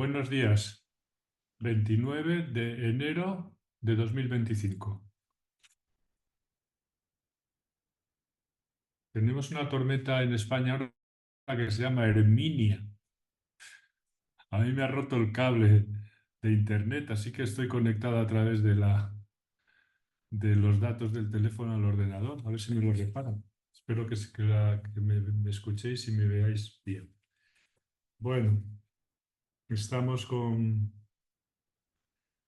Buenos días, 29 de enero de 2025. Tenemos una tormenta en España ahora que se llama Herminia. A mí me ha roto el cable de internet, así que estoy conectado a través de los datos del teléfono al ordenador. A ver si me lo reparan. Espero que me escuchéis y me veáis bien. Bueno, estamos con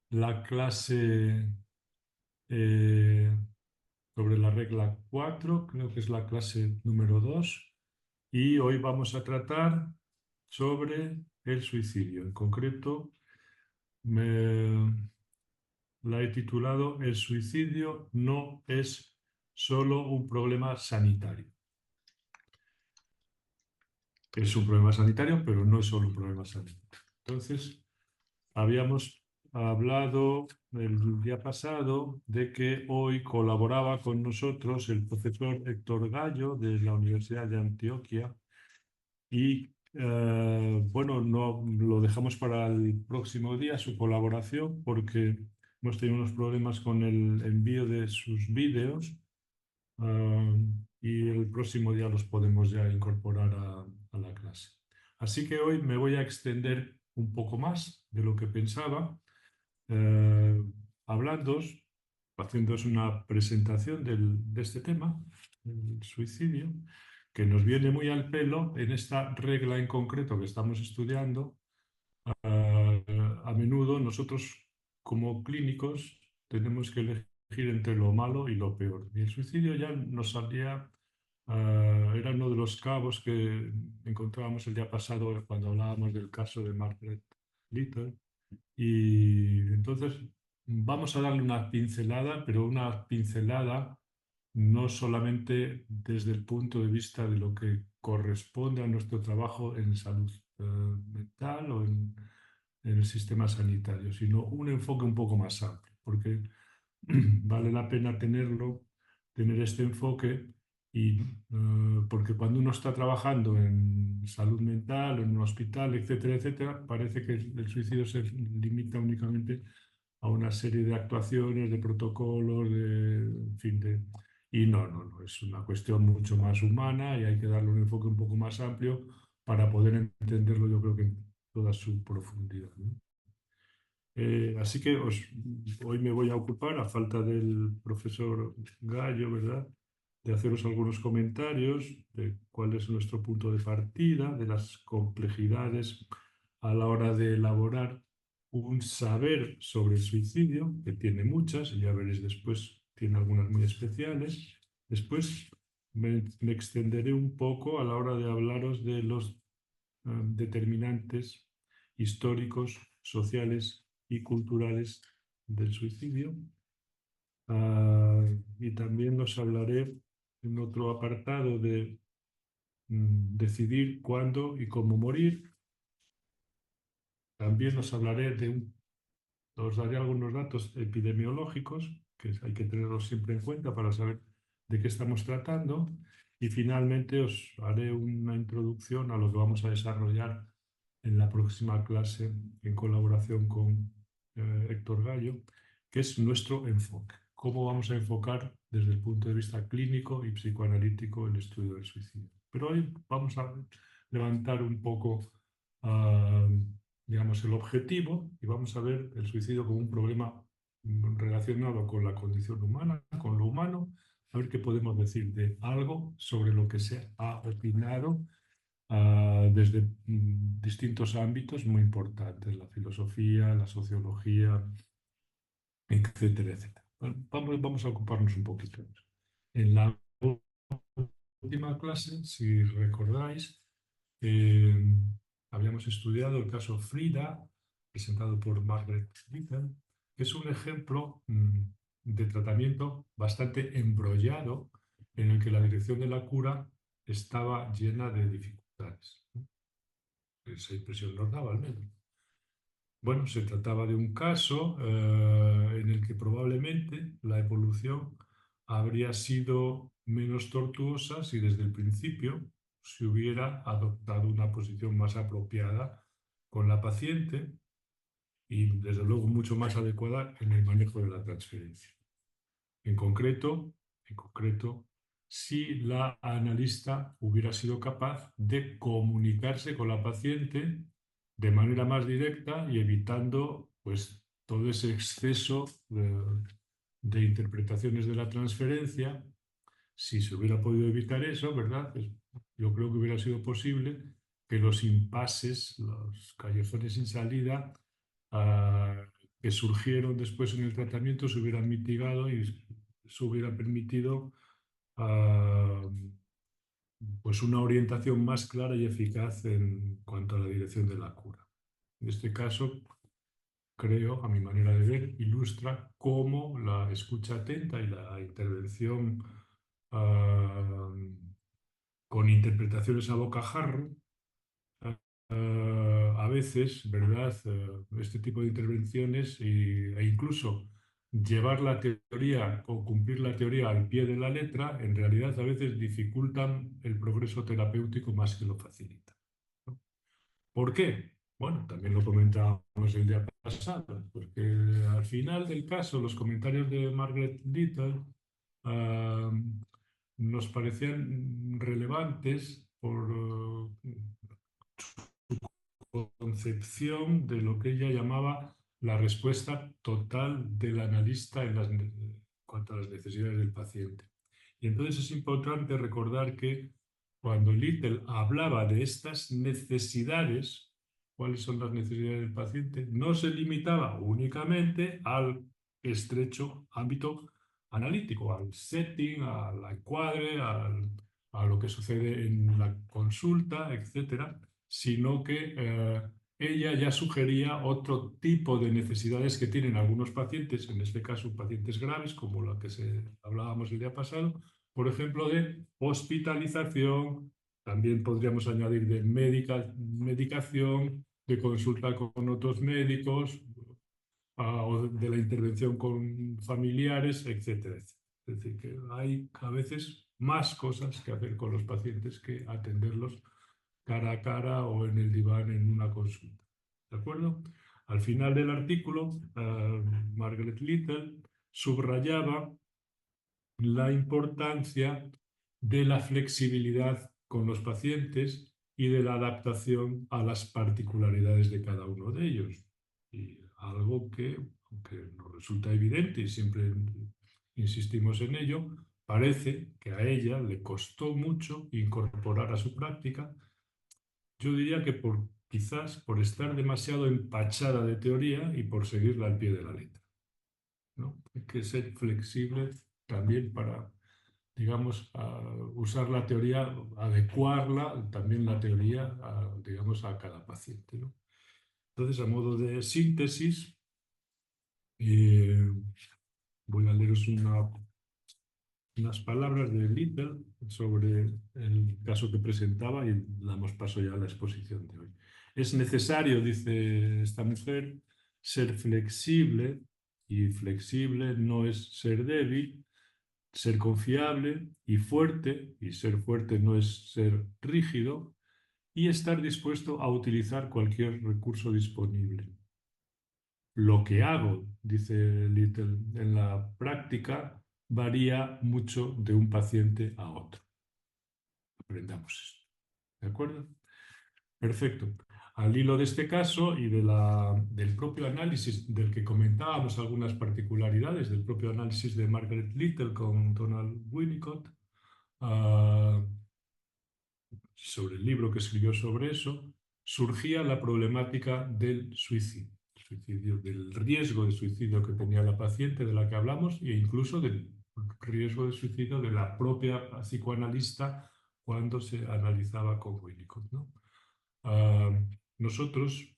la clase eh, sobre la regla 4, creo que es la clase número 2, y hoy vamos a tratar sobre el suicidio. En concreto, la he titulado El suicidio no es solo un problema sanitario. Es un problema sanitario, pero no es solo un problema sanitario. Entonces, habíamos hablado el día pasado de que hoy colaboraba con nosotros el profesor Héctor Gallo de la Universidad de Antioquia y bueno, no lo dejamos para el próximo día su colaboración porque hemos tenido unos problemas con el envío de sus vídeos, ah, y el próximo día los podemos ya incorporar a la clase. Así que hoy me voy a extender un poco más de lo que pensaba, eh, hablándoos, haciéndoos una presentación de este tema, el suicidio, que nos viene muy al pelo en esta regla en concreto que estamos estudiando. A menudo nosotros, como clínicos, tenemos que elegir entre lo malo y lo peor. Y el suicidio ya nos salía, era uno de los cabos que encontrábamos el día pasado cuando hablábamos del caso de Margaret Little. Y entonces vamos a darle una pincelada, pero una pincelada no solamente desde el punto de vista de lo que corresponde a nuestro trabajo en salud mental o en el sistema sanitario, sino un enfoque un poco más amplio, porque vale la pena tener este enfoque y porque cuando uno está trabajando en salud mental, en un hospital, etcétera, etcétera, parece que el suicidio se limita únicamente a una serie de actuaciones, de protocolos, en fin, y no, es una cuestión mucho más humana y hay que darle un enfoque un poco más amplio para poder entenderlo, yo creo que en toda su profundidad, ¿no? Así que hoy me voy a ocupar, a falta del profesor Gallo, ¿verdad?, de haceros algunos comentarios de cuál es nuestro punto de partida, de las complejidades a la hora de elaborar un saber sobre el suicidio, que tiene muchas, y ya veréis después, tiene algunas muy especiales. Después me extenderé un poco a la hora de hablaros de los determinantes históricos, sociales y culturales del suicidio. Y también os hablaré en otro apartado de decidir cuándo y cómo morir. También os daré algunos datos epidemiológicos que hay que tenerlos siempre en cuenta para saber de qué estamos tratando. Y finalmente os haré una introducción a lo que vamos a desarrollar en la próxima clase en colaboración con Héctor Gallo, que es nuestro enfoque. Cómo vamos a enfocar desde el punto de vista clínico y psicoanalítico el estudio del suicidio. Pero hoy vamos a levantar un poco, ah, digamos, el objetivo y vamos a ver el suicidio como un problema relacionado con la condición humana, con lo humano, a ver qué podemos decir de algo sobre lo que se ha opinado desde distintos ámbitos muy importantes, la filosofía, la sociología, etcétera, etcétera. Bueno, vamos a ocuparnos un poquito de eso. En la última clase, si recordáis, eh, habíamos estudiado el caso Frida, presentado por Margaret Little, que es un ejemplo de tratamiento bastante embrollado en el que la dirección de la cura estaba llena de dificultades. Esa impresión nos daba al menos. Bueno, se trataba de un caso en el que probablemente la evolución habría sido menos tortuosa si desde el principio se hubiera adoptado una posición más apropiada con la paciente y, desde luego, mucho más adecuada en el manejo de la transferencia. En concreto, si la analista hubiera sido capaz de comunicarse con la paciente de manera más directa y evitando pues, todo ese exceso de interpretaciones de la transferencia. Si se hubiera podido evitar eso, ¿verdad? Pues yo creo que hubiera sido posible que los impases, los callejones sin salida, ah, que surgieron después en el tratamiento se hubieran mitigado y se hubiera permitido ah, pues una orientación más clara y eficaz en cuanto a la dirección de la cura. En este caso, creo, a mi manera de ver, ilustra cómo la escucha atenta y la intervención ah, con interpretaciones a bocajarro, a veces, ¿verdad? Este tipo de intervenciones e incluso llevar la teoría o cumplir la teoría al pie de la letra, en realidad a veces dificultan el progreso terapéutico más que lo facilitan, ¿no? ¿Por qué? Bueno, también lo comentábamos el día pasado, porque al final del caso los comentarios de Margaret Little ah, nos parecían relevantes por concepción de lo que ella llamaba la respuesta total del analista en cuanto a las necesidades del paciente. Y entonces es importante recordar que cuando Little hablaba de estas necesidades, cuáles son las necesidades del paciente, no se limitaba únicamente al estrecho ámbito analítico, al setting, al encuadre, a lo que sucede en la consulta, etcétera, sino que ella ya sugería otro tipo de necesidades que tienen algunos pacientes, en este caso pacientes graves, como la que hablábamos el día pasado, por ejemplo, de hospitalización, también podríamos añadir de medicación, de consulta con otros médicos, o de la intervención con familiares, etcétera, etcétera. Es decir, que hay a veces más cosas que hacer con los pacientes que atenderlos cara a cara o en el diván en una consulta. ¿De acuerdo? Al final del artículo, Margaret Little subrayaba la importancia de la flexibilidad con los pacientes y de la adaptación a las particularidades de cada uno de ellos. Y algo que, aunque nos resulta evidente y siempre insistimos en ello, parece que a ella le costó mucho incorporar a su práctica. Yo diría que quizás por estar demasiado empachada de teoría y por seguirla al pie de la letra, ¿no? Hay que ser flexible también para, digamos, usar la teoría, adecuarla, también la teoría, digamos, a cada paciente, ¿no? Entonces, a modo de síntesis, eh, voy a leeros unas palabras de Little sobre el caso que presentaba y damos paso ya a la exposición de hoy. Es necesario, dice esta mujer, ser flexible, y flexible no es ser débil, ser confiable y ser fuerte no es ser rígido, y estar dispuesto a utilizar cualquier recurso disponible. Lo que hago, dice Little, en la práctica varía mucho de un paciente a otro. Aprendamos esto. ¿De acuerdo? Perfecto. Al hilo de este caso y del propio análisis del que comentábamos algunas particularidades del propio análisis de Margaret Little con Donald Winnicott, sobre el libro que escribió sobre eso, surgía la problemática del suicidio, del riesgo de suicidio que tenía la paciente de la que hablamos e incluso del riesgo de suicidio de la propia psicoanalista cuando se analizaba con Winnicott, ¿no? Ah, nosotros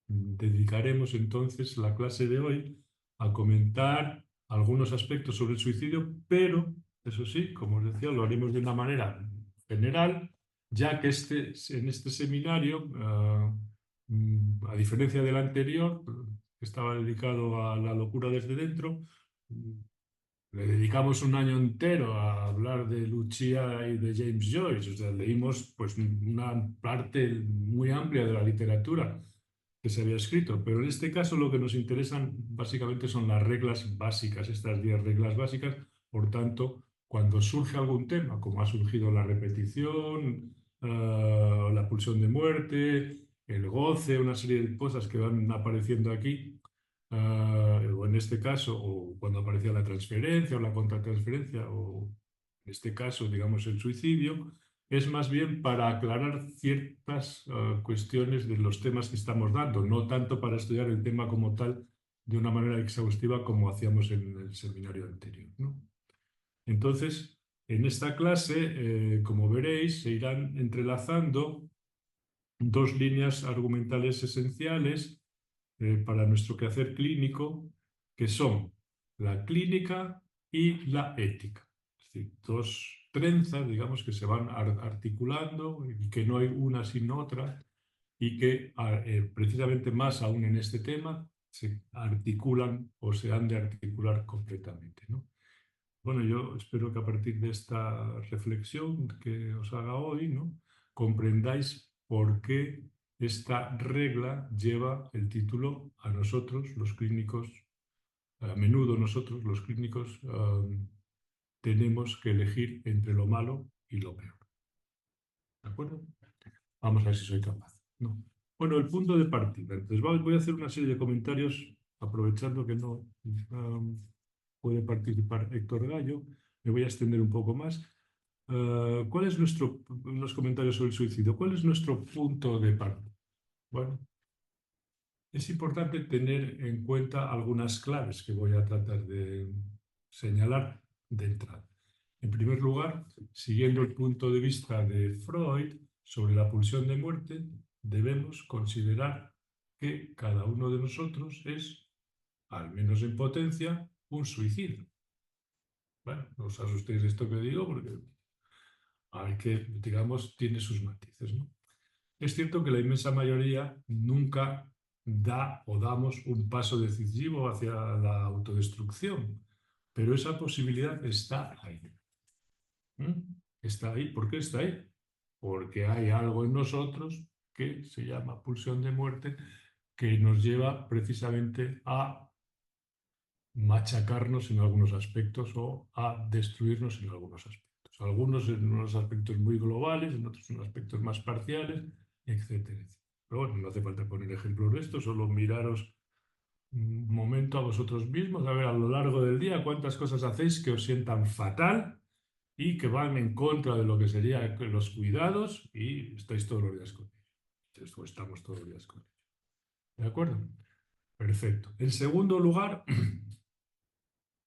dedicaremos entonces la clase de hoy a comentar algunos aspectos sobre el suicidio, pero eso sí, como os decía, lo haremos de una manera general, ya que en este seminario, a diferencia del anterior, que estaba dedicado a la locura desde dentro, le dedicamos un año entero a hablar de Lucia y de James Joyce. O sea, leímos pues una parte muy amplia de la literatura que se había escrito. Pero en este caso lo que nos interesan básicamente son las reglas básicas, estas 10 reglas básicas. Por tanto, cuando surge algún tema, como ha surgido la repetición, la pulsión de muerte, el goce, una serie de cosas que van apareciendo aquí, o en este caso, o cuando aparecía la transferencia o la contratransferencia, o en este caso, digamos, el suicidio, es más bien para aclarar ciertas cuestiones de los temas que estamos dando, no tanto para estudiar el tema como tal de una manera exhaustiva como hacíamos en el seminario anterior, ¿no? Entonces, en esta clase, como veréis, se irán entrelazando dos líneas argumentales esenciales para nuestro quehacer clínico, que son la clínica y la ética. Es decir, dos trenzas, digamos, que se van articulando y que no hay una sin otra y que precisamente más aún en este tema se articulan o se han de articular completamente, ¿no? Bueno, yo espero que a partir de esta reflexión que os haga hoy, ¿no?, comprendáis por qué esta regla lleva el título a nosotros, los clínicos, a menudo nosotros, los clínicos, tenemos que elegir entre lo malo y lo peor. ¿De acuerdo? Vamos a ver si soy capaz. No. Bueno, el punto de partida. Entonces voy a hacer una serie de comentarios, aprovechando que no puede participar Héctor Gallo. Me voy a extender un poco más. ¿Cuál es los comentarios sobre el suicidio? ¿Cuál es nuestro punto de partida? Bueno, es importante tener en cuenta algunas claves que voy a tratar de señalar de entrada. En primer lugar, siguiendo el punto de vista de Freud sobre la pulsión de muerte, debemos considerar que cada uno de nosotros es, al menos en potencia, un suicida. Bueno, no os asustéis de esto que digo porque hay que, digamos, tiene sus matices, ¿no? Es cierto que la inmensa mayoría nunca da o damos un paso decisivo hacia la autodestrucción, pero esa posibilidad está ahí. Está ahí. ¿Por qué está ahí? Porque hay algo en nosotros que se llama pulsión de muerte que nos lleva precisamente a machacarnos en algunos aspectos o a destruirnos en algunos aspectos. Algunos en unos aspectos muy globales, en otros en aspectos más parciales, etcétera, etcétera. Pero bueno, no hace falta poner ejemplos de esto, solo miraros un momento a vosotros mismos, a ver a lo largo del día cuántas cosas hacéis que os sientan fatal y que van en contra de lo que serían los cuidados y estáis todos los días con ellos. O estamos todos los días con ellos. ¿De acuerdo? Perfecto. En segundo lugar,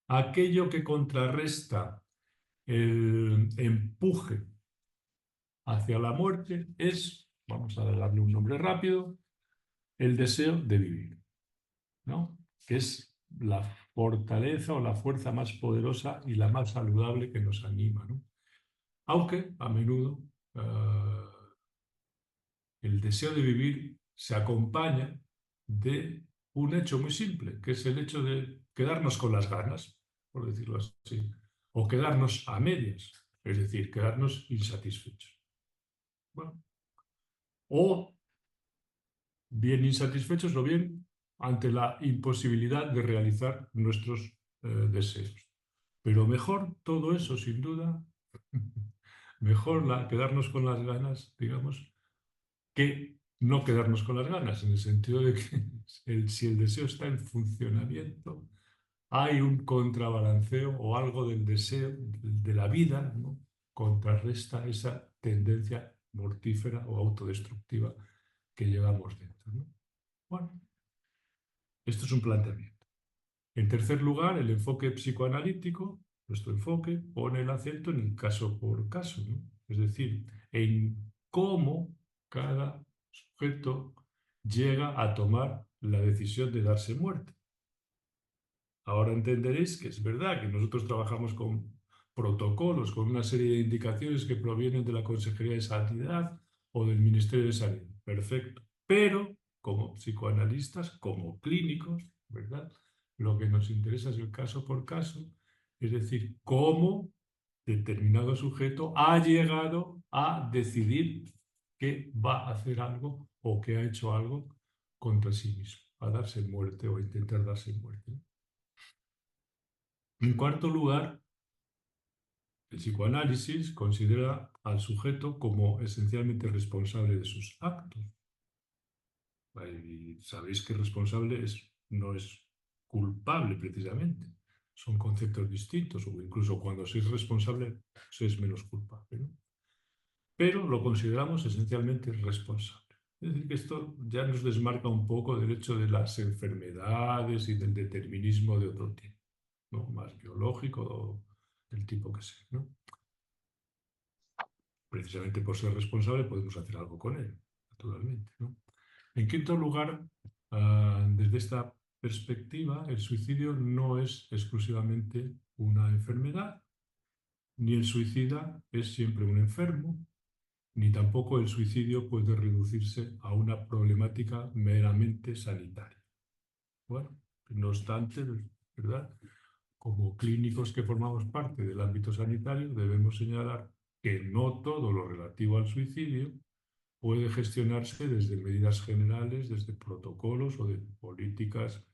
aquello que contrarresta el empuje hacia la muerte es, vamos a darle un nombre rápido, el deseo de vivir, ¿no? Que es la fortaleza o la fuerza más poderosa y la más saludable que nos anima, ¿no? Aunque a menudo el deseo de vivir se acompaña de un hecho muy simple, que es el hecho de quedarnos con las ganas, por decirlo así, o quedarnos a medias, es decir, quedarnos insatisfechos. Bueno, o bien insatisfechos o bien ante la imposibilidad de realizar nuestros deseos. Pero mejor todo eso, sin duda, mejor quedarnos con las ganas, digamos, que no quedarnos con las ganas, en el sentido de que si el deseo está en funcionamiento, hay un contrabalanceo o algo del deseo de la vida, ¿no?, contrarresta esa tendencia mortífera o autodestructiva que llevamos dentro, ¿no? Bueno, esto es un planteamiento. En tercer lugar, el enfoque psicoanalítico, nuestro enfoque, pone el acento en el caso por caso, ¿no? Es decir, en cómo cada sujeto llega a tomar la decisión de darse muerte. Ahora entenderéis que es verdad que nosotros trabajamos con protocolos, con una serie de indicaciones que provienen de la Consejería de Sanidad o del Ministerio de Sanidad. Perfecto. Pero como psicoanalistas, como clínicos, ¿verdad?, lo que nos interesa es el caso por caso Es decir, cómo determinado sujeto ha llegado a decidir que va a hacer algo o que ha hecho algo contra sí mismo, a darse muerte o a intentar darse muerte. En cuarto lugar, el psicoanálisis considera al sujeto como esencialmente responsable de sus actos. Y sabéis que responsable no es culpable precisamente. Son conceptos distintos, o incluso cuando sois responsable, sois menos culpable, ¿no? Pero lo consideramos esencialmente responsable. Es decir, que esto ya nos desmarca un poco del hecho de las enfermedades y del determinismo de otro tipo, ¿no? Más biológico o del tipo que sea, ¿no? Precisamente por ser responsable podemos hacer algo con él, naturalmente, ¿no? En quinto lugar, desde esta perspectiva, el suicidio no es exclusivamente una enfermedad, ni el suicida es siempre un enfermo, ni tampoco el suicidio puede reducirse a una problemática meramente sanitaria. Bueno, no obstante, ¿verdad? Como clínicos que formamos parte del ámbito sanitario, debemos señalar que no todo lo relativo al suicidio puede gestionarse desde medidas generales, desde protocolos o de políticas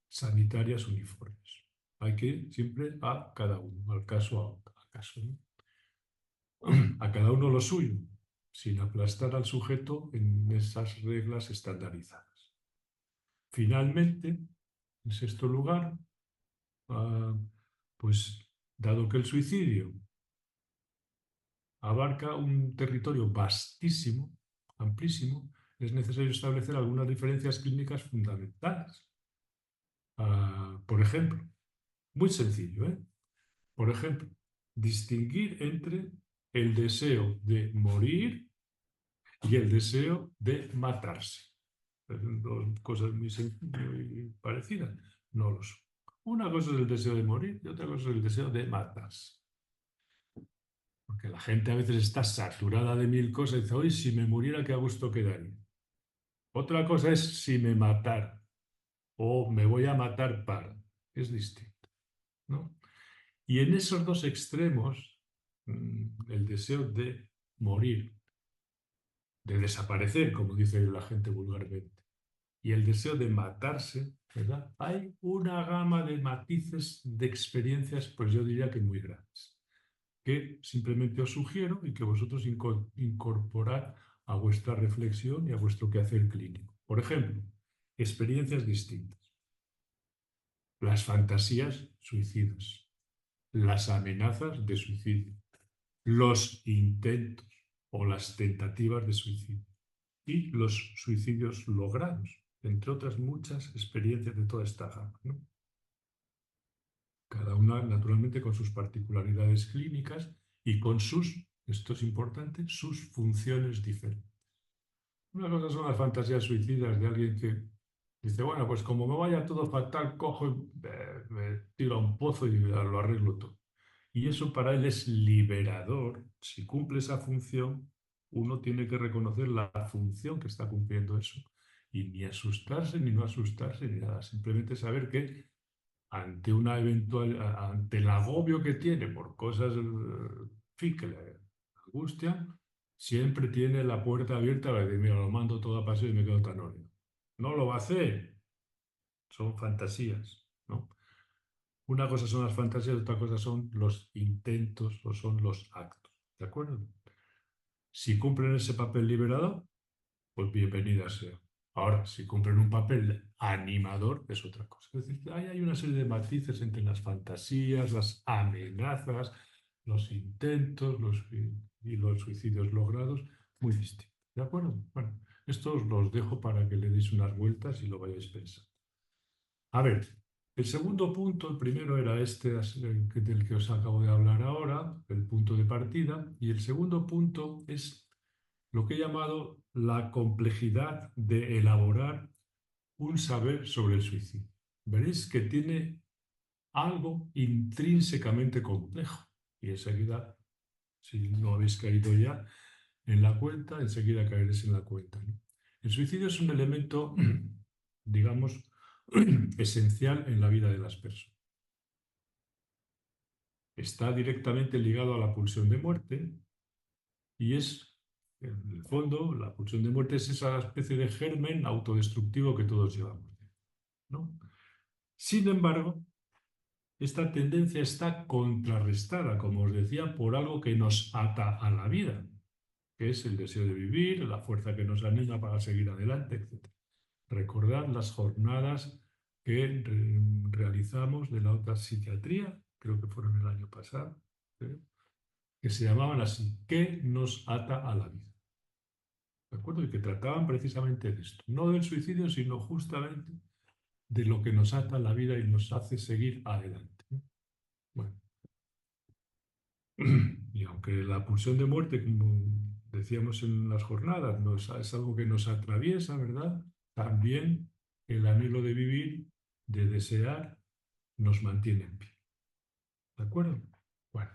sanitarias uniformes. Hay que ir siempre a cada uno, al caso a caso, ¿no? A cada uno lo suyo, sin aplastar al sujeto en esas reglas estandarizadas. Finalmente, en sexto lugar, pues dado que el suicidio abarca un territorio vastísimo, amplísimo, es necesario establecer algunas diferencias clínicas fundamentales. Por ejemplo, muy sencillo, ¿eh? Por ejemplo, distinguir entre el deseo de morir y el deseo de matarse. Son dos cosas muy parecidas. No lo son. Una cosa es el deseo de morir y otra cosa es el deseo de matarse. Porque la gente a veces está saturada de mil cosas y dice, oye, si me muriera, qué a gusto quedaría. Otra cosa es si me matara o me voy a matar para. Es distinto, ¿no? Y en esos dos extremos, el deseo de morir, de desaparecer, como dice la gente vulgarmente, y el deseo de matarse, ¿verdad? Hay una gama de matices, de experiencias, pues yo diría que muy grandes, que simplemente os sugiero y que vosotros incorporad a vuestra reflexión y a vuestro quehacer clínico. Por ejemplo, experiencias distintas. Las fantasías suicidas, las amenazas de suicidio, los intentos o las tentativas de suicidio y los suicidios logrados, entre otras muchas experiencias de toda esta gama, ¿no? Cada una naturalmente con sus particularidades clínicas y con sus, esto es importante, sus funciones diferentes. Una cosa son las fantasías suicidas de alguien que dice, bueno, pues como me vaya todo fatal, cojo y me tiro a un pozo y lo arreglo todo. Y eso para él es liberador. Si cumple esa función, uno tiene que reconocer la función que está cumpliendo eso. Y ni asustarse, ni no asustarse, ni nada. Simplemente saber que ante una ante el agobio que tiene por cosas, en fin, que le angustian, siempre tiene la puerta abierta para decir, mira, lo mando todo a paseo y me quedo tan óleo. No lo va a hacer. Son fantasías, ¿no? Una cosa son las fantasías, otra cosa son los intentos o son los actos. ¿De acuerdo? Si cumplen ese papel liberador, pues bienvenida sea. Ahora, si cumplen un papel animador, es otra cosa. Es decir, hay una serie de matices entre las fantasías, las amenazas, los intentos y los suicidios logrados, muy distintos. ¿De acuerdo? Bueno, esto os los dejo para que le deis unas vueltas y lo vayáis pensando. A ver, el segundo punto, el primero era este del que os acabo de hablar ahora, el punto de partida, y el segundo punto es lo que he llamado la complejidad de elaborar un saber sobre el suicidio. Veréis que tiene algo intrínsecamente complejo y enseguida, si no habéis caído ya en la cuenta, enseguida caeréis en la cuenta, ¿no? El suicidio es un elemento, digamos, esencial en la vida de las personas. está directamente ligado a la pulsión de muerte y es, en el fondo, la pulsión de muerte es esa especie de germen autodestructivo que todos llevamos, ¿no? Sin embargo, esta tendencia está contrarrestada, como os decía, por algo que nos ata a la vida, que es el deseo de vivir, la fuerza que nos anima para seguir adelante, etc. Recordad las jornadas que realizamos de la otra psiquiatría, creo que fueron el año pasado, creo, que se llamaban así, ¿qué nos ata a la vida? ¿De acuerdo? Y que trataban precisamente de esto, no del suicidio, sino justamente de lo que nos ata a la vida y nos hace seguir adelante. Bueno, y aunque la pulsión de muerte, como decíamos en las jornadas, es algo que nos atraviesa, ¿verdad? También el anhelo de vivir, de desear, nos mantiene en pie. ¿De acuerdo? Bueno,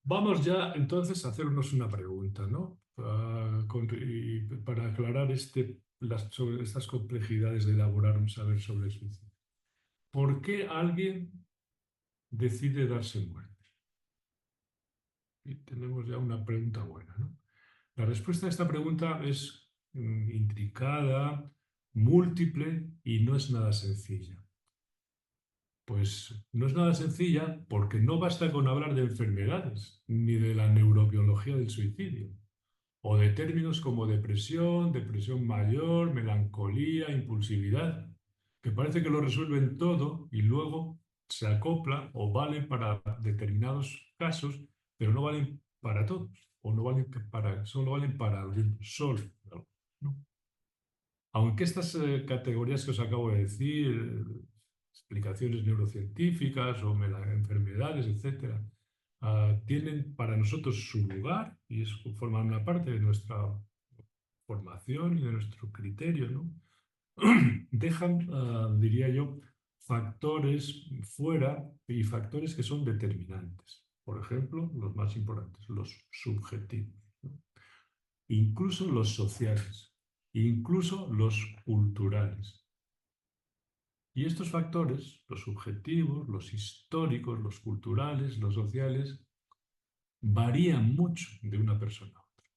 vamos ya entonces a hacernos una pregunta, ¿no? Y para aclarar sobre estas complejidades de elaborar un saber sobre el suicidio. ¿Por qué alguien decide darse muerte? Y tenemos ya una pregunta buena, ¿no? La respuesta a esta pregunta es intricada, múltiple y no es nada sencilla. Pues no es nada sencilla porque no basta con hablar de enfermedades ni de la neurobiología del suicidio, o de términos como depresión, depresión mayor, melancolía, impulsividad, que parece que lo resuelven todo y luego se acoplan o valen para determinados casos, pero no valen para todos, o no valen solo valen para algunos, solo, ¿no? Aunque estas categorías que os acabo de decir, explicaciones neurocientíficas o enfermedades, etcétera, tienen para nosotros su lugar y forman una parte de nuestra formación y de nuestro criterio, ¿no? Dejan, diría yo, factores fuera y factores que son determinantes. Por ejemplo, los más importantes, los subjetivos, ¿no? Incluso los sociales, incluso los culturales. Y estos factores, los subjetivos, los históricos, los culturales, los sociales, varían mucho de una persona a otra.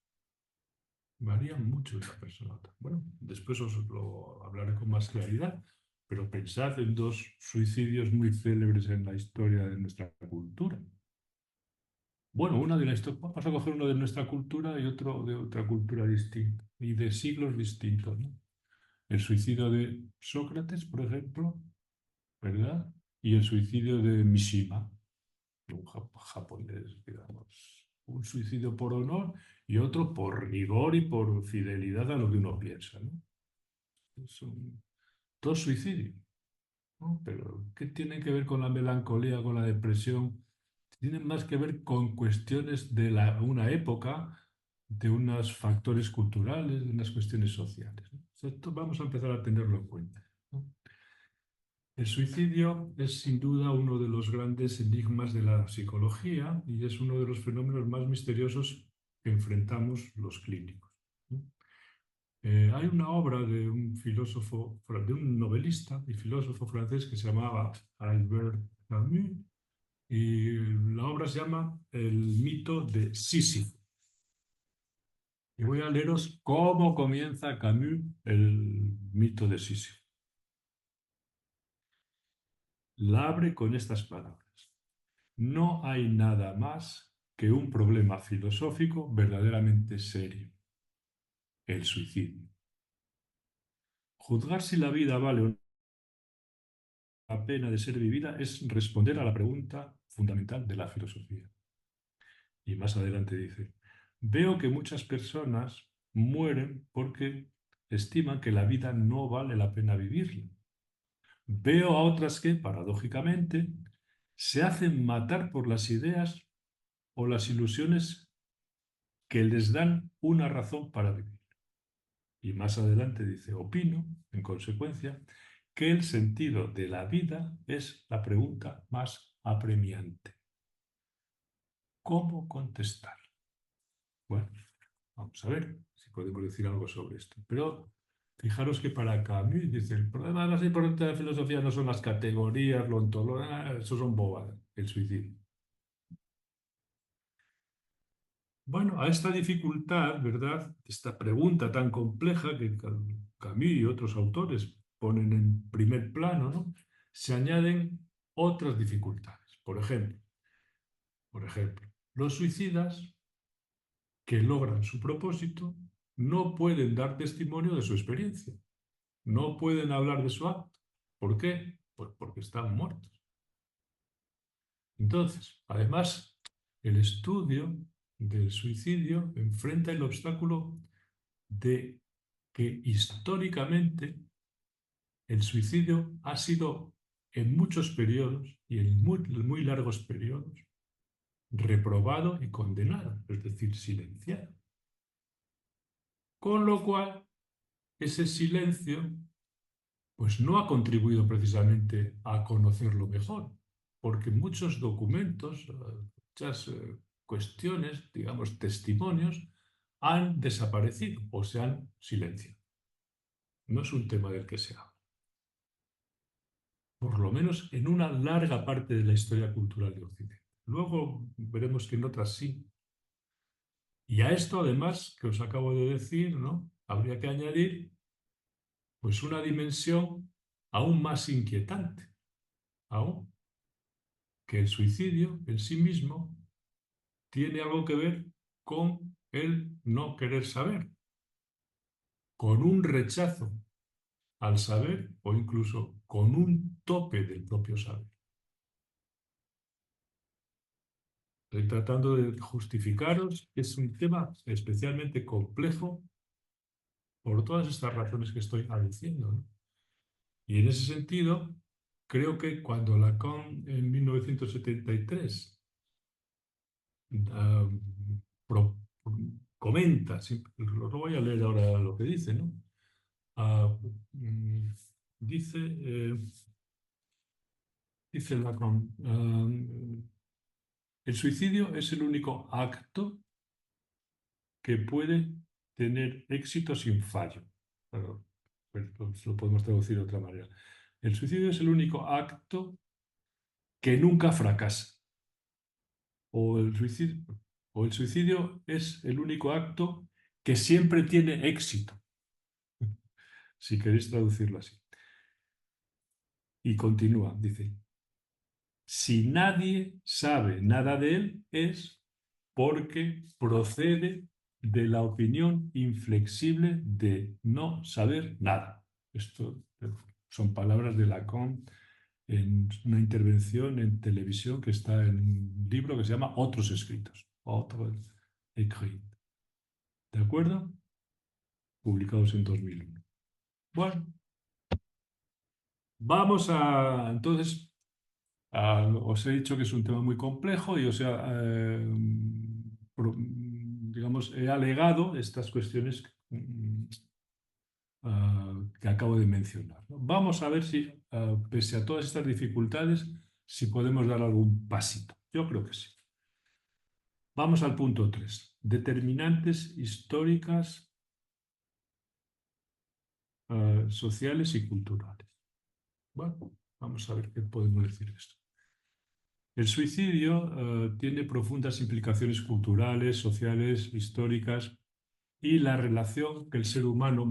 Varían mucho de una persona a otra. Bueno, después os lo hablaré con más claridad, pero pensad en dos suicidios muy célebres en la historia de nuestra cultura. Bueno, una de la historia, vamos a coger uno de nuestra cultura y otro de otra cultura distinta y de siglos distintos, ¿no? El suicidio de Sócrates, por ejemplo, ¿verdad? Y el suicidio de Mishima, un japonés, digamos. Un suicidio por honor y otro por rigor y por fidelidad a lo que uno piensa, ¿no? Son dos suicidios, ¿no? Pero ¿qué tienen que ver con la melancolía, con la depresión? Tienen más que ver con cuestiones de una época, de unos factores culturales, de unas cuestiones sociales, ¿no? Esto vamos a empezar a tenerlo en cuenta, ¿no? El suicidio es sin duda uno de los grandes enigmas de la psicología y es uno de los fenómenos más misteriosos que enfrentamos los clínicos, ¿no? Hay una obra de un filósofo, de un novelista y filósofo francés que se llamaba Albert Camus y la obra se llama El mito de Sísifo. Y voy a leeros cómo comienza Camus el mito de Sísifo. La abre con estas palabras. No hay nada más que un problema filosófico verdaderamente serio, el suicidio. Juzgar si la vida vale la pena de ser vivida es responder a la pregunta fundamental de la filosofía. Y más adelante dice, veo que muchas personas mueren porque estiman que la vida no vale la pena vivirla. Veo a otras que, paradójicamente, se hacen matar por las ideas o las ilusiones que les dan una razón para vivir. Y más adelante dice, opino, en consecuencia, que el sentido de la vida es la pregunta más apremiante. ¿Cómo contestar? Bueno, vamos a ver si podemos decir algo sobre esto. Pero Fijaros que para Camus dice, el problema más importante de la filosofía no son las categorías, lo ontológico, eso son bobadas, el suicidio. Bueno, a esta dificultad, ¿verdad? Esta pregunta tan compleja que Camus y otros autores ponen en primer plano, ¿no? Se añaden otras dificultades. Por ejemplo, los suicidas que logran su propósito no pueden dar testimonio de su experiencia, no pueden hablar de su acto. ¿Por qué? Pues porque están muertos. Entonces, además, el estudio del suicidio enfrenta el obstáculo de que históricamente el suicidio ha sido en muchos periodos y en muy largos periodos reprobado y condenado, es decir, silenciado. Con lo cual, ese silencio pues no ha contribuido precisamente a conocerlo mejor, porque muchos documentos, muchas cuestiones, digamos, testimonios, han desaparecido o se han silenciado. No es un tema del que se habla, por lo menos en una larga parte de la historia cultural de Occidente. Luego veremos que en otras sí. Y a esto, además, que os acabo de decir, ¿no? Habría que añadir pues una dimensión aún más inquietante, aún, que el suicidio en sí mismo tiene algo que ver con el no querer saber, con un rechazo al saber o incluso con un tope del propio saber. Estoy tratando de justificaros que es un tema especialmente complejo por todas estas razones que estoy diciendo, ¿no? Y en ese sentido, creo que cuando Lacan en 1973 ah, pro- comenta, lo voy a leer ahora lo que dice, ¿no? Ah, mm, dice, dice Lacan, el suicidio es el único acto que puede tener éxito sin fallo. Claro, pues lo podemos traducir de otra manera. El suicidio es el único acto que nunca fracasa. O el suicidio es el único acto que siempre tiene éxito, si queréis traducirlo así. Y continúa, dice, si nadie sabe nada de él es porque procede de la opinión inflexible de no saber nada. Esto son palabras de Lacan en una intervención en televisión que está en un libro que se llama Otros escritos. Otros écrits. ¿De acuerdo? Publicados en 2001. Bueno, vamos a, entonces, os he dicho que es un tema muy complejo y digamos, he alegado estas cuestiones que acabo de mencionar, ¿no? Vamos a ver si, pese a todas estas dificultades, si podemos dar algún pasito. Yo creo que sí. Vamos al punto 3. Determinantes históricas, sociales y culturales. Bueno, vamos a ver qué podemos decir de esto. El suicidio tiene profundas implicaciones culturales, sociales, históricas y la relación que el ser humano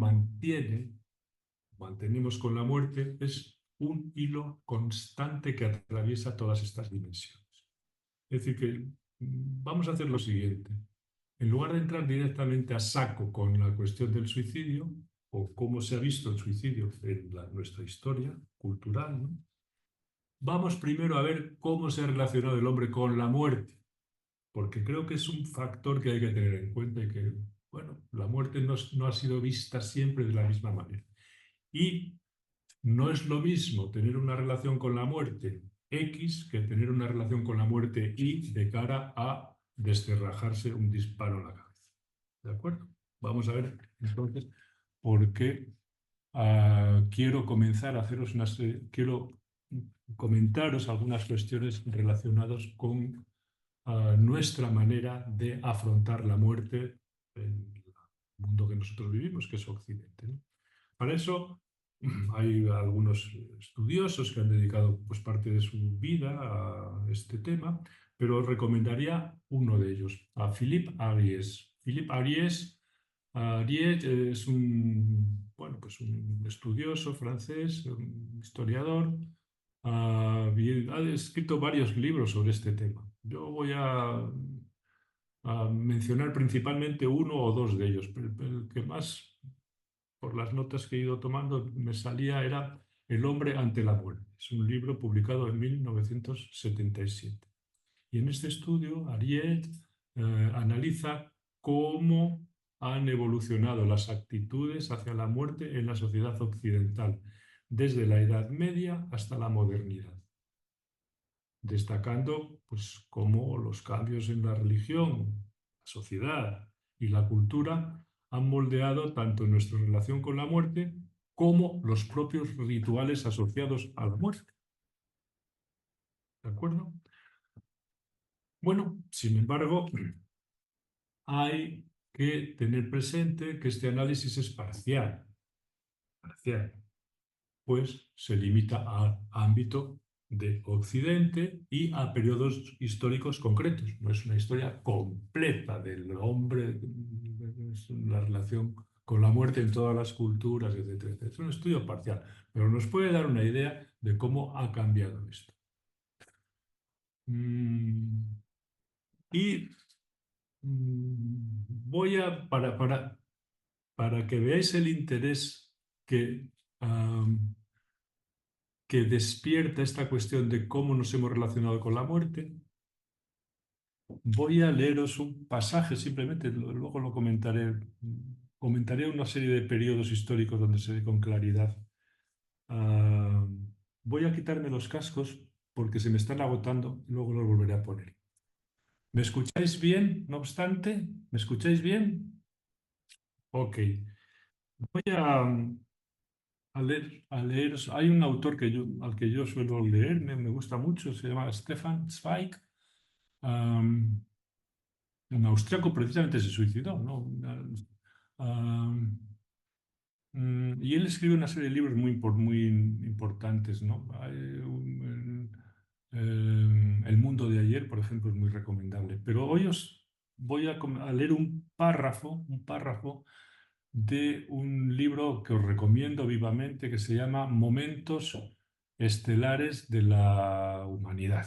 mantenemos con la muerte, es un hilo constante que atraviesa todas estas dimensiones. Es decir, que vamos a hacer lo siguiente. En lugar de entrar directamente a saco con la cuestión del suicidio o cómo se ha visto el suicidio en nuestra historia cultural, ¿no? Vamos primero a ver cómo se ha relacionado el hombre con la muerte, porque creo que es un factor que hay que tener en cuenta y que, bueno, la muerte no ha sido vista siempre de la misma manera. Y no es lo mismo tener una relación con la muerte X que tener una relación con la muerte Y de cara a descerrajarse un disparo en la cabeza. ¿De acuerdo? Vamos a ver entonces por qué quiero comenzar a haceros quiero comentaros algunas cuestiones relacionadas con nuestra manera de afrontar la muerte en el mundo que nosotros vivimos, que es Occidente, ¿no? Para eso hay algunos estudiosos que han dedicado pues, parte de su vida a este tema, pero os recomendaría uno de ellos, a Philippe Ariès. Philippe Ariès es un, bueno, pues un estudioso francés, un historiador, y ha escrito varios libros sobre este tema. Yo voy a mencionar principalmente uno o dos de ellos, pero el que más, por las notas que he ido tomando, me salía era El hombre ante la muerte. Es un libro publicado en 1977. Y en este estudio, Ariel analiza cómo han evolucionado las actitudes hacia la muerte en la sociedad occidental, desde la Edad Media hasta la modernidad, destacando pues, cómo los cambios en la religión, la sociedad y la cultura han moldeado tanto nuestra relación con la muerte como los propios rituales asociados a la muerte. ¿De acuerdo? Bueno, sin embargo, hay que tener presente que este análisis es parcial, pues se limita al ámbito de Occidente y a periodos históricos concretos. No es una historia completa del hombre, la relación con la muerte en todas las culturas, etcétera, etcétera. Es un estudio parcial, pero nos puede dar una idea de cómo ha cambiado esto. Y voy a, para que veáis el interés que, que despierta esta cuestión de cómo nos hemos relacionado con la muerte, voy a leeros un pasaje, simplemente, luego lo comentaré. Comentaré una serie de periodos históricos donde se ve con claridad. Ah, Voy a quitarme los cascos porque se me están agotando, luego los volveré a poner. ¿Me escucháis bien, no obstante? ¿Me escucháis bien? Ok. Voy a leer, hay un autor al que yo suelo leer, me gusta mucho, se llama Stefan Zweig, um, un austriaco, precisamente se suicidó, ¿no? Um, y él escribe una serie de libros muy importantes, ¿no? El mundo de ayer, por ejemplo, es muy recomendable. Pero hoy os voy a leer un párrafo de un libro que os recomiendo vivamente que se llama Momentos estelares de la humanidad.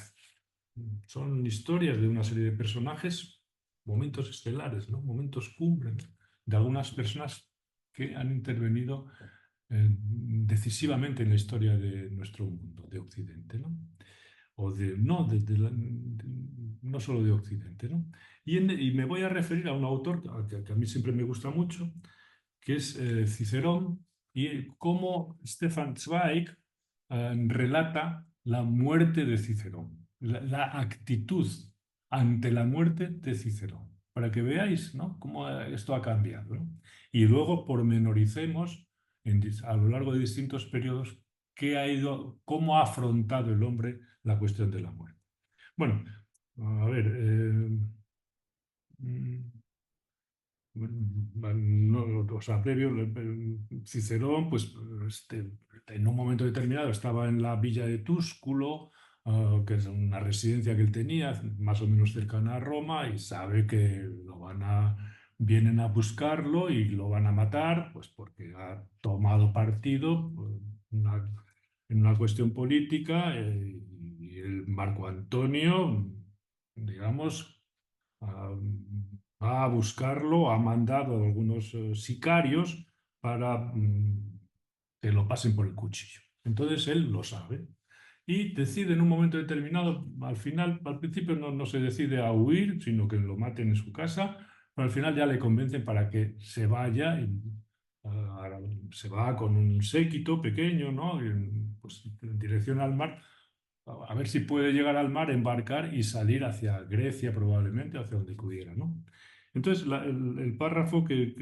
Son historias de una serie de personajes, momentos estelares, ¿no? Momentos cumbre de algunas personas que han intervenido decisivamente en la historia de nuestro mundo, de Occidente, ¿no? O de, no, no solo de Occidente, ¿no? Y me voy a referir a un autor que a mí siempre me gusta mucho, que es Cicerón, y cómo Stefan Zweig relata la muerte de Cicerón, la actitud ante la muerte de Cicerón, para que veáis, ¿no?, cómo esto ha cambiado, ¿no? Y luego pormenoricemos a lo largo de distintos periodos cómo ha afrontado el hombre la cuestión de la muerte. Bueno, a ver, mm, no, o sea, previo, Cicerón, pues en un momento determinado estaba en la villa de Túsculo, que es una residencia que él tenía, más o menos cercana a Roma, y sabe que vienen a buscarlo y lo van a matar, pues porque ha tomado partido una- en una cuestión política, y el Marco Antonio, digamos, ah, va a buscarlo, ha mandado a algunos sicarios para que lo pasen por el cuchillo. Entonces él lo sabe y decide en un momento determinado, al final, al principio no se decide a huir, sino que lo maten en su casa, pero al final ya le convencen para que se vaya, se va con un séquito pequeño, ¿no? Pues, en dirección al mar, a ver si puede llegar al mar, embarcar y salir hacia Grecia probablemente, hacia donde pudiera, ¿no? Entonces, el párrafo que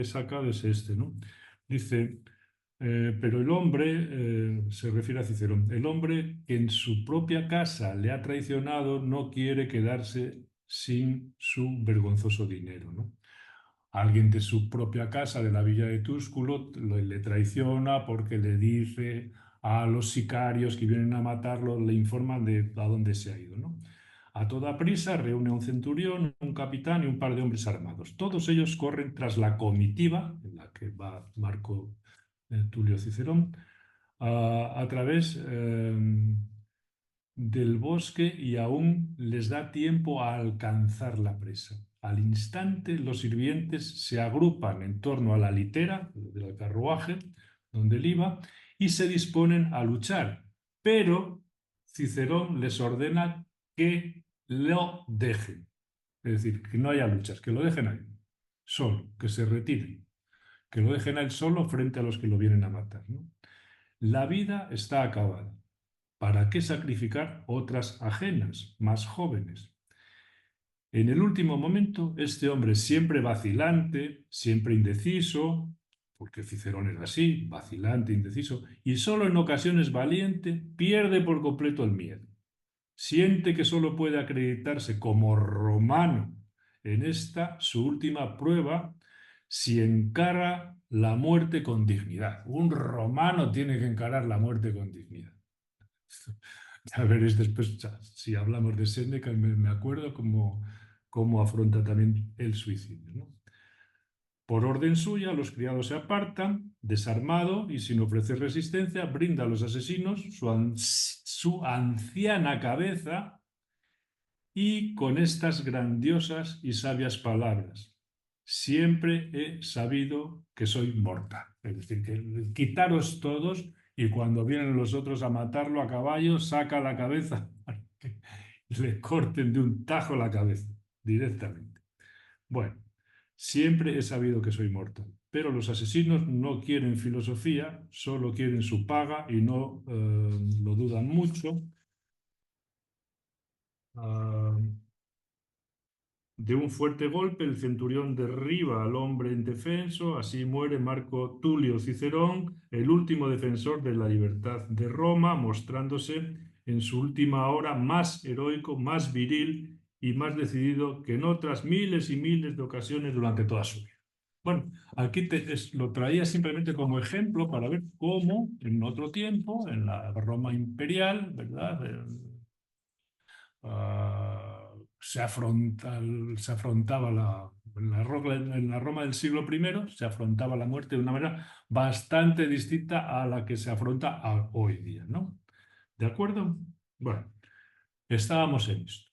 he sacado es este, ¿no? Dice, pero el hombre, se refiere a Cicerón, el hombre que en su propia casa le ha traicionado no quiere quedarse sin su vergonzoso dinero, ¿no? Alguien de su propia casa, de la villa de Túsculo, le traiciona porque le dice a los sicarios que vienen a matarlo, le informan de a dónde se ha ido, ¿no? A toda prisa reúne a un centurión, un capitán y un par de hombres armados. Todos ellos corren tras la comitiva, en la que va Marco Tulio Cicerón, a través del bosque y aún les da tiempo a alcanzar la presa. Al instante, los sirvientes se agrupan en torno a la litera del carruaje donde él iba y se disponen a luchar, pero Cicerón les ordena que lo dejen, es decir, que no haya luchas, que lo dejen ahí, solo, que se retiren, que lo dejen a él solo frente a los que lo vienen a matar, ¿no? La vida está acabada. ¿Para qué sacrificar otras ajenas, más jóvenes? En el último momento, este hombre siempre vacilante, siempre indeciso, porque Cicerón era así, vacilante, indeciso, y solo en ocasiones valiente, pierde por completo el miedo. Siente que solo puede acreditarse como romano en esta, su última prueba, si encara la muerte con dignidad. Un romano tiene que encarar la muerte con dignidad. Ya veréis después, si hablamos de Séneca, me acuerdo cómo afronta también el suicidio, ¿no? Por orden suya, los criados se apartan, desarmado y sin ofrecer resistencia, brinda a los asesinos su anciana cabeza y con estas grandiosas y sabias palabras: siempre he sabido que soy mortal. Es decir, que quitaros todos y cuando vienen los otros a matarlo a caballo, saca la cabeza para que le corten de un tajo la cabeza directamente. Bueno, siempre he sabido que soy mortal, pero los asesinos no quieren filosofía, solo quieren su paga y no lo dudan mucho. Ah, De un fuerte golpe, el centurión derriba al hombre indefenso, así muere Marco Tulio Cicerón, el último defensor de la libertad de Roma, mostrándose en su última hora más heroico, más viril y más decidido que en otras miles y miles de ocasiones durante toda su vida. Bueno, aquí lo traía simplemente como ejemplo para ver cómo en otro tiempo, en la Roma imperial, ¿verdad? Se afrontaba en la Roma del siglo I, se afrontaba la muerte de una manera bastante distinta a la que se afronta hoy día, ¿no? ¿De acuerdo? Bueno, estábamos en esto.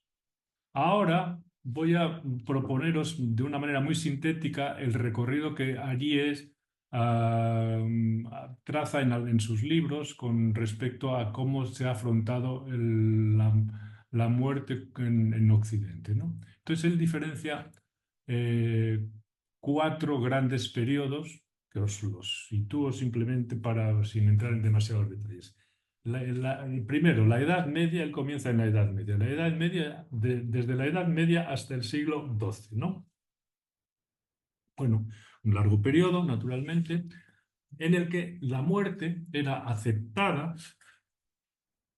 Ahora voy a proponeros de una manera muy sintética el recorrido que Aríes traza en sus libros con respecto a cómo se ha afrontado la muerte en Occidente, ¿no? Entonces él diferencia eh, cuatro grandes periodos, que os los sitúo simplemente sin entrar en demasiados detalles. Primero, la Edad Media, él comienza en la Edad Media. La Edad Media, desde la Edad Media hasta el siglo XII, ¿no? Bueno, un largo periodo, naturalmente, en el que la muerte era aceptada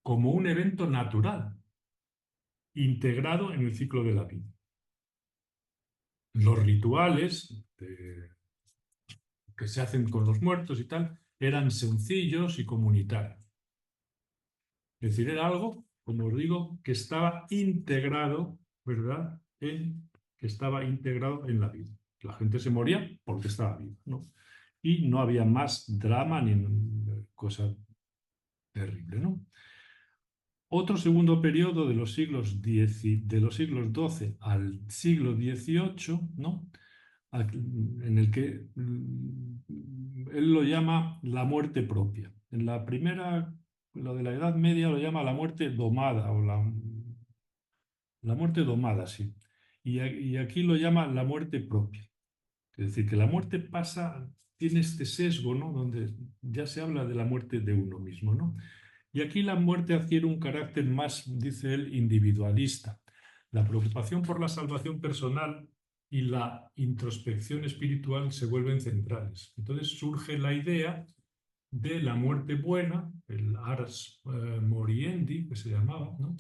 como un evento natural, integrado en el ciclo de la vida. Los rituales que se hacen con los muertos y tal eran sencillos y comunitarios. Es decir, era algo, como os digo, que estaba integrado, ¿verdad? Que estaba integrado en la vida. La gente se moría porque estaba viva, ¿no? Y no había más drama ni cosa terrible, ¿no? Otro segundo periodo de los siglos XII al siglo XVIII, ¿no? En el que él lo llama la muerte propia. En la primera, lo de la Edad Media lo llama la muerte domada o la muerte domada, sí. Y aquí lo llama la muerte propia. Es decir, que la muerte tiene este sesgo, ¿no? Donde ya se habla de la muerte de uno mismo, ¿no? Y aquí la muerte adquiere un carácter más, dice él, individualista. La preocupación por la salvación personal y la introspección espiritual se vuelven centrales. Entonces surge la idea de la muerte buena, el ars moriendi, que se llamaba, ¿no?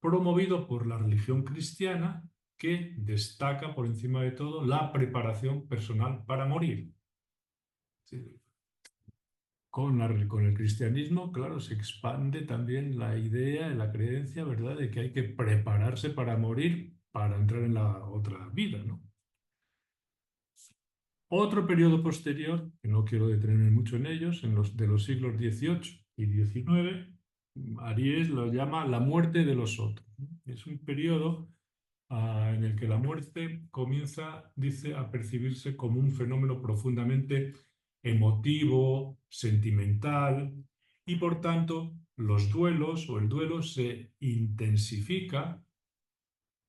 Promovido por la religión cristiana, que destaca por encima de todo la preparación personal para morir. Sí. Con el cristianismo, claro, se expande también la idea, la creencia, ¿verdad?, de que hay que prepararse para morir para entrar en la otra vida, ¿no? Otro periodo posterior, que no quiero detenerme mucho en ellos, de los siglos XVIII y XIX, Aries lo llama la muerte de los otros, ¿no? Es un periodo en el que la muerte comienza, dice, a percibirse como un fenómeno profundamente emotivo, sentimental, y por tanto los duelos o el duelo se intensifica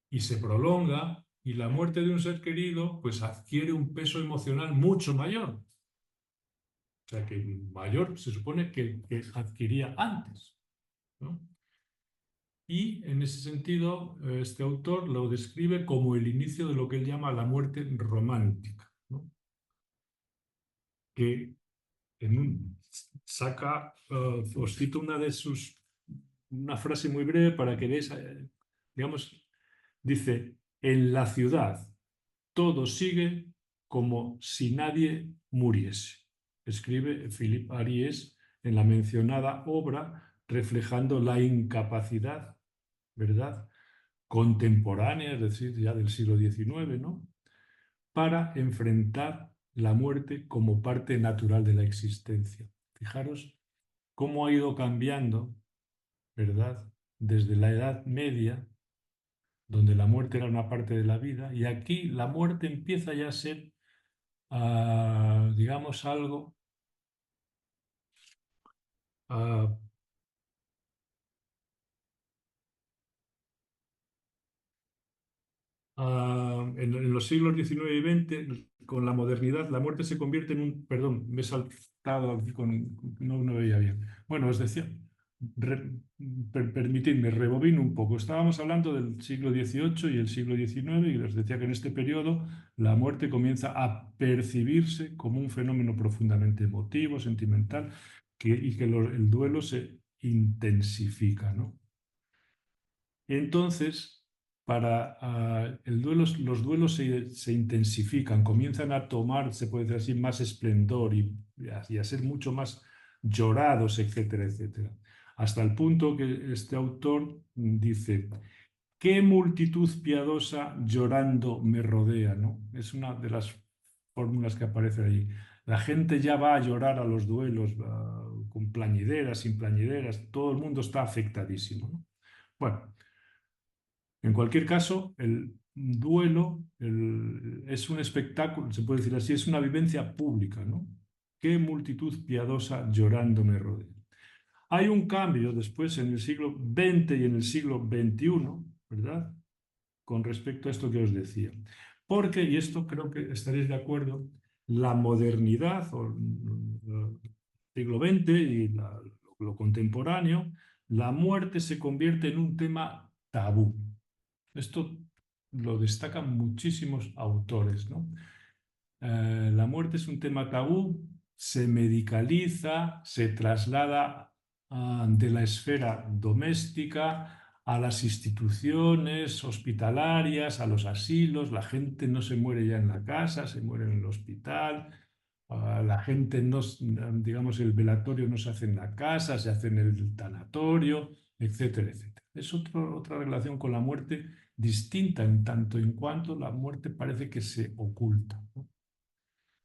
y se prolonga, y la muerte de un ser querido pues adquiere un peso emocional mucho mayor. O sea, que mayor se supone que adquiría antes, ¿no? Y en ese sentido, este autor lo describe como el inicio de lo que él llama la muerte romántica, ¿no? Que saca, os cito una frase muy breve para que veáis, digamos, dice, en la ciudad todo sigue como si nadie muriese. Escribe Philippe Ariès en la mencionada obra, reflejando la incapacidad, ¿verdad?, contemporánea, es decir, ya del siglo XIX, ¿no?, para enfrentar la muerte como parte natural de la existencia. Fijaros cómo ha ido cambiando, ¿verdad?, desde la Edad Media, donde la muerte era una parte de la vida, y aquí la muerte empieza ya a ser, digamos, algo ah, en los siglos XIX y XX, con la modernidad, la muerte se convierte en un... Perdón, me he saltado aquí no veía bien. Bueno, os decía, re- permitidme, rebobino un poco. Estábamos hablando del siglo XVIII y el siglo XIX y les decía que en este periodo la muerte comienza a percibirse como un fenómeno profundamente emotivo, sentimental, y que el duelo se intensifica, ¿no? Entonces, los duelos se intensifican, comienzan a tomar, se puede decir así, más esplendor y a ser mucho más llorados, etcétera, etcétera. Hasta el punto que este autor dice, ¿qué multitud piadosa llorando me rodea?, ¿no? Es una de las fórmulas que aparece ahí. La gente ya va a llorar a los duelos, con plañideras, sin plañideras, todo el mundo está afectadísimo, ¿no? Bueno. En cualquier caso, el duelo es un espectáculo, se puede decir así, es una vivencia pública, ¿no? Qué multitud piadosa llorando me rodea. Hay un cambio después en el siglo XX y en el siglo XXI, ¿verdad?, con respecto a esto que os decía. Porque, y esto creo que estaréis de acuerdo, la modernidad o el siglo XX y lo contemporáneo, la muerte se convierte en un tema tabú. Esto lo destacan muchísimos autores, ¿no? La muerte es un tema tabú, se medicaliza, se traslada de la esfera doméstica a las instituciones hospitalarias, a los asilos. La gente no se muere ya en la casa, se muere en el hospital. La gente no, digamos, el velatorio no se hace en la casa, se hace en el tanatorio, etcétera, etcétera. Es otra relación con la muerte distinta en tanto en cuanto la muerte parece que se oculta, ¿no?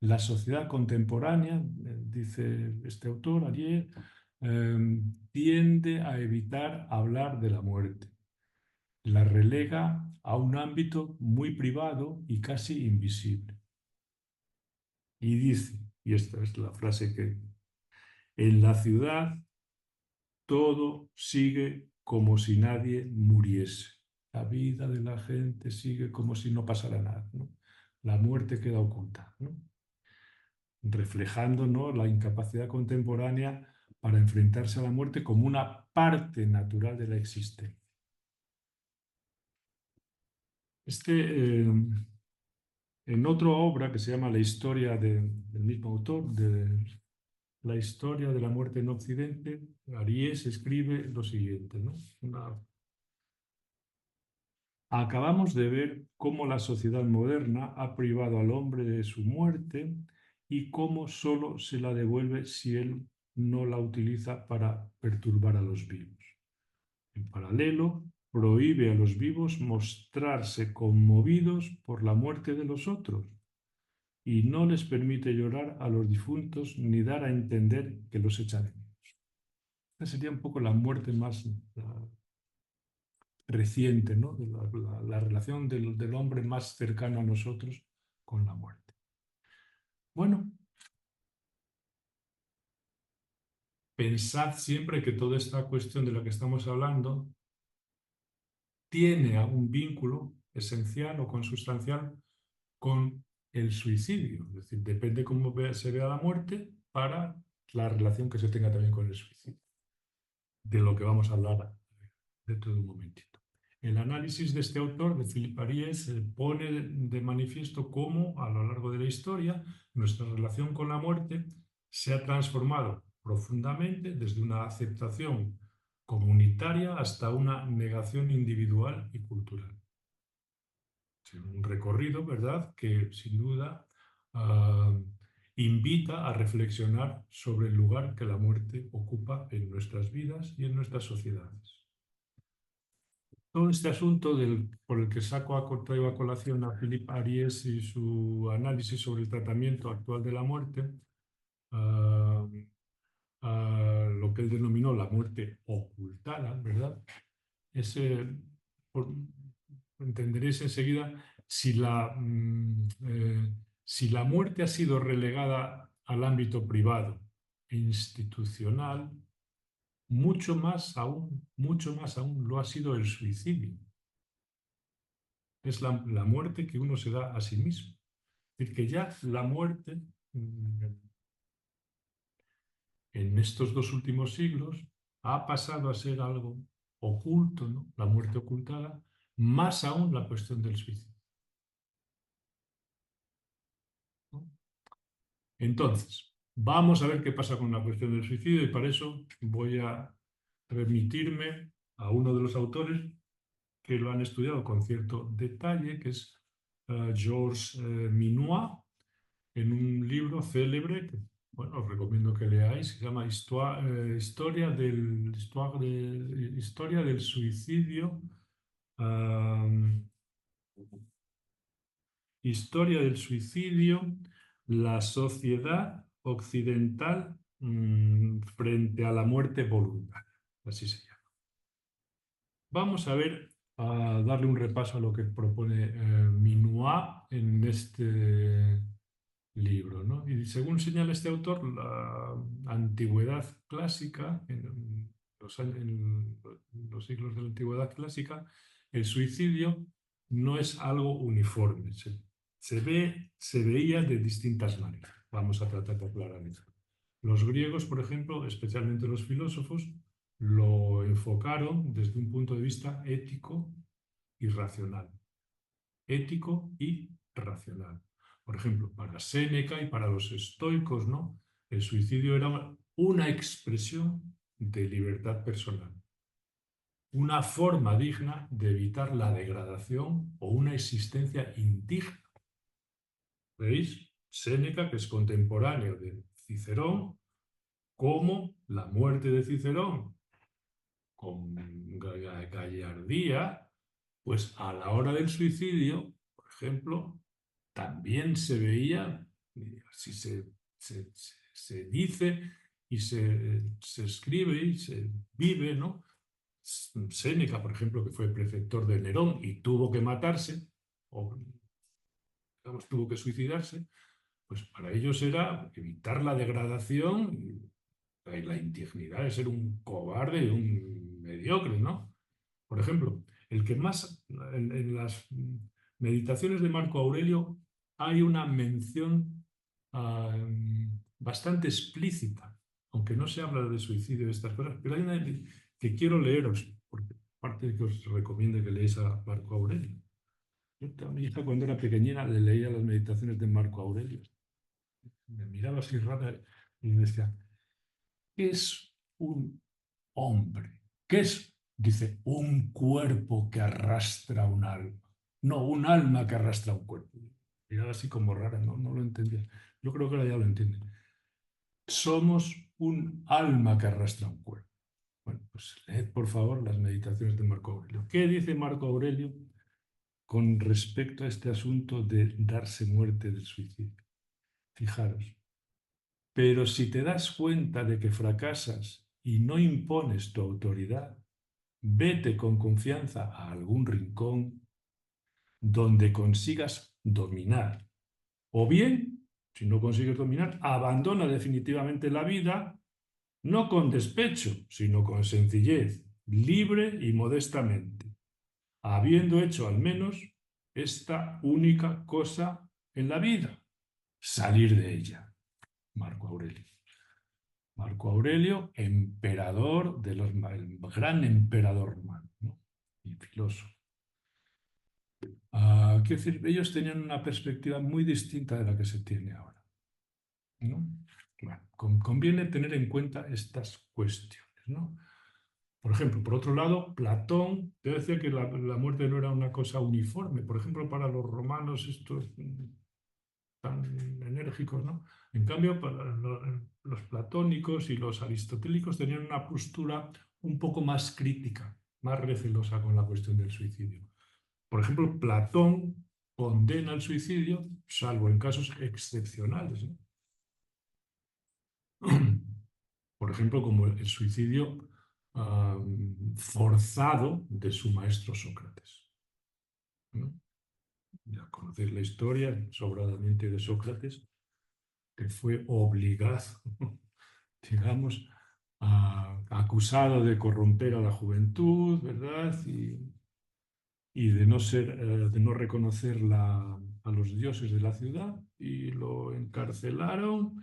La sociedad contemporánea, dice este autor, Ariel, tiende a evitar hablar de la muerte. La relega a un ámbito muy privado y casi invisible. Y dice, y esta es la frase que, en la ciudad todo sigue como si nadie muriese. La vida de la gente sigue como si no pasara nada, ¿no? La muerte queda oculta, ¿no?, reflejando, ¿no?, la incapacidad contemporánea para enfrentarse a la muerte como una parte natural de la existencia. En otra obra que se llama La historia del mismo autor, de la historia de la muerte en Occidente, Aries escribe lo siguiente, ¿no? Acabamos de ver cómo la sociedad moderna ha privado al hombre de su muerte y cómo solo se la devuelve si él no la utiliza para perturbar a los vivos. En paralelo, prohíbe a los vivos mostrarse conmovidos por la muerte de los otros y no les permite llorar a los difuntos ni dar a entender que los echa de menos. Esta sería un poco la muerte más reciente, ¿no? De la relación del hombre más cercano a nosotros con la muerte. Bueno, pensad siempre que toda esta cuestión de la que estamos hablando tiene algún vínculo esencial o consustancial con el suicidio. Es decir, depende cómo se vea la muerte para la relación que se tenga también con el suicidio, de lo que vamos a hablar dentro de un momentito. El análisis de este autor, de Philippe Ariès, pone de manifiesto cómo, a lo largo de la historia, nuestra relación con la muerte se ha transformado profundamente desde una aceptación comunitaria hasta una negación individual y cultural. Un recorrido, ¿verdad?, que sin duda invita a reflexionar sobre el lugar que la muerte ocupa en nuestras vidas y en nuestras sociedades. Todo este asunto por el que traigo a colación a Philippe Ariès y su análisis sobre el tratamiento actual de la muerte, lo que él denominó la muerte ocultada, ¿verdad? Por- entenderéis enseguida si la muerte ha sido relegada al ámbito privado e institucional, mucho más aún lo ha sido el suicidio. Es la muerte que uno se da a sí mismo. Es decir, que ya la muerte, en estos 2 últimos siglos, ha pasado a ser algo oculto, ¿no? La muerte ocultada, más aún la cuestión del suicidio, ¿no? Entonces, vamos a ver qué pasa con la cuestión del suicidio y para eso voy a remitirme a uno de los autores que lo han estudiado con cierto detalle, que es Georges Minois, en un libro célebre que, bueno, os recomiendo que leáis, que se llama Historia del suicidio, Historia del suicidio, la sociedad occidental frente a la muerte voluntaria, así se llama. Vamos a ver, a darle un repaso a lo que propone Minois en este libro, ¿no? Y según señala este autor, la antigüedad clásica, en los siglos de la antigüedad clásica, el suicidio no es algo uniforme. Se veía de distintas maneras. Vamos a tratar de aclarar eso. Los griegos, por ejemplo, especialmente los filósofos, lo enfocaron desde un punto de vista ético y racional. Ético y racional. Por ejemplo, para Séneca y para los estoicos, ¿no? El suicidio era una expresión de libertad personal, una forma digna de evitar la degradación o una existencia indigna. ¿Veis? Séneca, que es contemporáneo de Cicerón, como la muerte de Cicerón con gallardía, pues a la hora del suicidio, por ejemplo, también se veía, si se dice y se escribe y se vive, ¿no? Séneca, por ejemplo, que fue preceptor de Nerón y tuvo que matarse, o digamos, tuvo que suicidarse, pues para ellos era evitar la degradación y la indignidad de ser un cobarde y un mediocre, ¿no? Por ejemplo, el que más en las meditaciones de Marco Aurelio hay una mención bastante explícita, aunque no se habla de suicidio de estas cosas, pero hay una que quiero leeros, porque aparte de que os recomiendo que leáis a Marco Aurelio. Yo a mi hija cuando era pequeñina le leía las meditaciones de Marco Aurelio. Me miraba así rara y me decía, ¿qué es un hombre? ¿Qué es Dice, un cuerpo que arrastra un alma. No, un alma que arrastra un cuerpo. Miraba así como rara, no lo entendía. Yo creo que ahora ya lo entiende. Somos un alma que arrastra un cuerpo. Bueno, pues leed por favor las meditaciones de Marco Aurelio. ¿Qué dice Marco Aurelio con respecto a este asunto de darse muerte del suicidio? Fijaros, pero si te das cuenta de que fracasas y no impones tu autoridad, vete con confianza a algún rincón donde consigas dominar. O bien, si no consigues dominar, abandona definitivamente la vida, no con despecho, sino con sencillez, libre y modestamente, habiendo hecho al menos esta única cosa en la vida, salir de ella. Marco Aurelio. Marco Aurelio, emperador de los, el gran emperador romano, ¿no? Y filósofo. Quiero decir, ellos tenían una perspectiva muy distinta de la que se tiene ahora, ¿no? Bueno, conviene tener en cuenta estas cuestiones, ¿no? Por ejemplo, por otro lado, Platón te decía que la muerte no era una cosa uniforme. Por ejemplo, para los romanos estos tan enérgicos, ¿no? En cambio, para los platónicos y los aristotélicos tenían una postura un poco más crítica, más recelosa con la cuestión del suicidio. Por ejemplo, Platón condena el suicidio, salvo en casos excepcionales, ¿no? Por ejemplo, como el suicidio forzado de su maestro Sócrates, ¿no? Ya conocéis la historia sobradamente de Sócrates, que fue obligado, digamos, acusado de corromper a la juventud, ¿verdad? Y de no ser, de no reconocer a los dioses de la ciudad, y lo encarcelaron.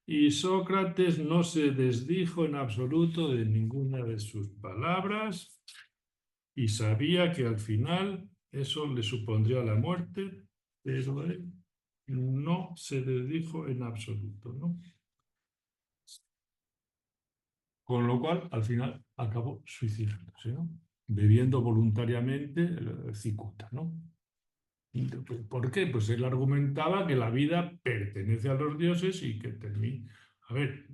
Y Sócrates no se desdijo en absoluto de ninguna de sus palabras y sabía que al final eso le supondría la muerte, pero él no se desdijo en absoluto, ¿no? Con lo cual, al final, acabó suicidándose, ¿no? Bebiendo voluntariamente cicuta, ¿no? ¿Por qué? Pues él argumentaba que la vida pertenece a los dioses y que a ver,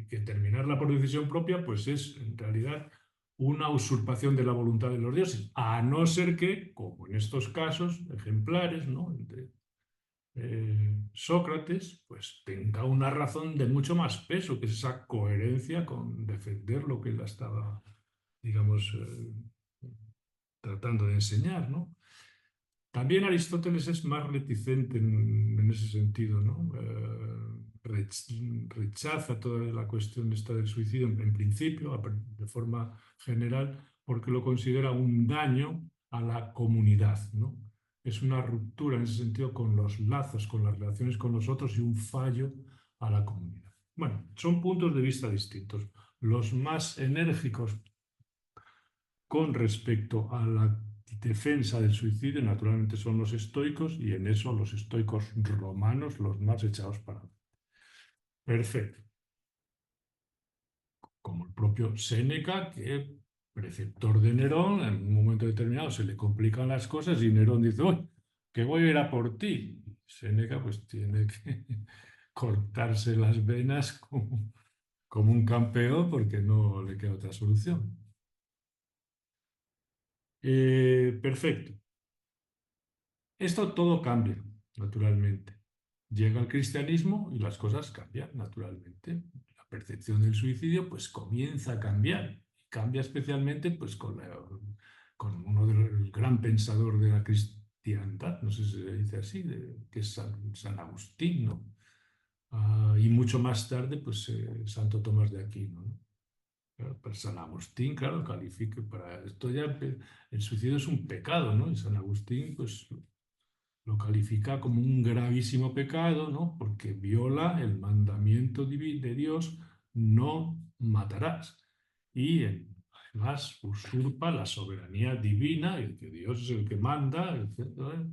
que terminarla por decisión propia, pues es en realidad una usurpación de la voluntad de los dioses, a no ser que, como en estos casos ejemplares, ¿no? Entre Sócrates, pues tenga una razón de mucho más peso, que es esa coherencia con defender lo que él estaba, digamos, tratando de enseñar, ¿no? También Aristóteles es más reticente en ese sentido, ¿no? Rechaza toda la cuestión esta del suicidio en principio, de forma general, porque lo considera un daño a la comunidad, ¿no? Es una ruptura en ese sentido con los lazos, con las relaciones con los otros y un fallo a la comunidad. Bueno, son puntos de vista distintos. Los más enérgicos con respecto a la defensa del suicidio, naturalmente son los estoicos, y en eso los estoicos romanos los más echados para adelante. Perfecto. Como el propio Séneca, que preceptor de Nerón, en un momento determinado se le complican las cosas y Nerón dice, uy, que voy a ir a por ti. Y Séneca pues tiene que cortarse las venas como un campeón porque no le queda otra solución. Perfecto. Esto todo cambia, naturalmente. Llega el cristianismo y las cosas cambian, naturalmente. La percepción del suicidio pues comienza a cambiar. Y cambia especialmente pues con uno del gran pensador de la cristiandad, no sé si se dice así, que es San Agustín, ¿no? Y mucho más tarde pues Santo Tomás de Aquino, ¿no? Claro, pero San Agustín, claro, califica para esto ya el suicidio es un pecado, ¿no? Y San Agustín pues lo califica como un gravísimo pecado, ¿no? Porque viola el mandamiento de Dios, no matarás. Y además usurpa la soberanía divina, y que Dios es el que manda, etc.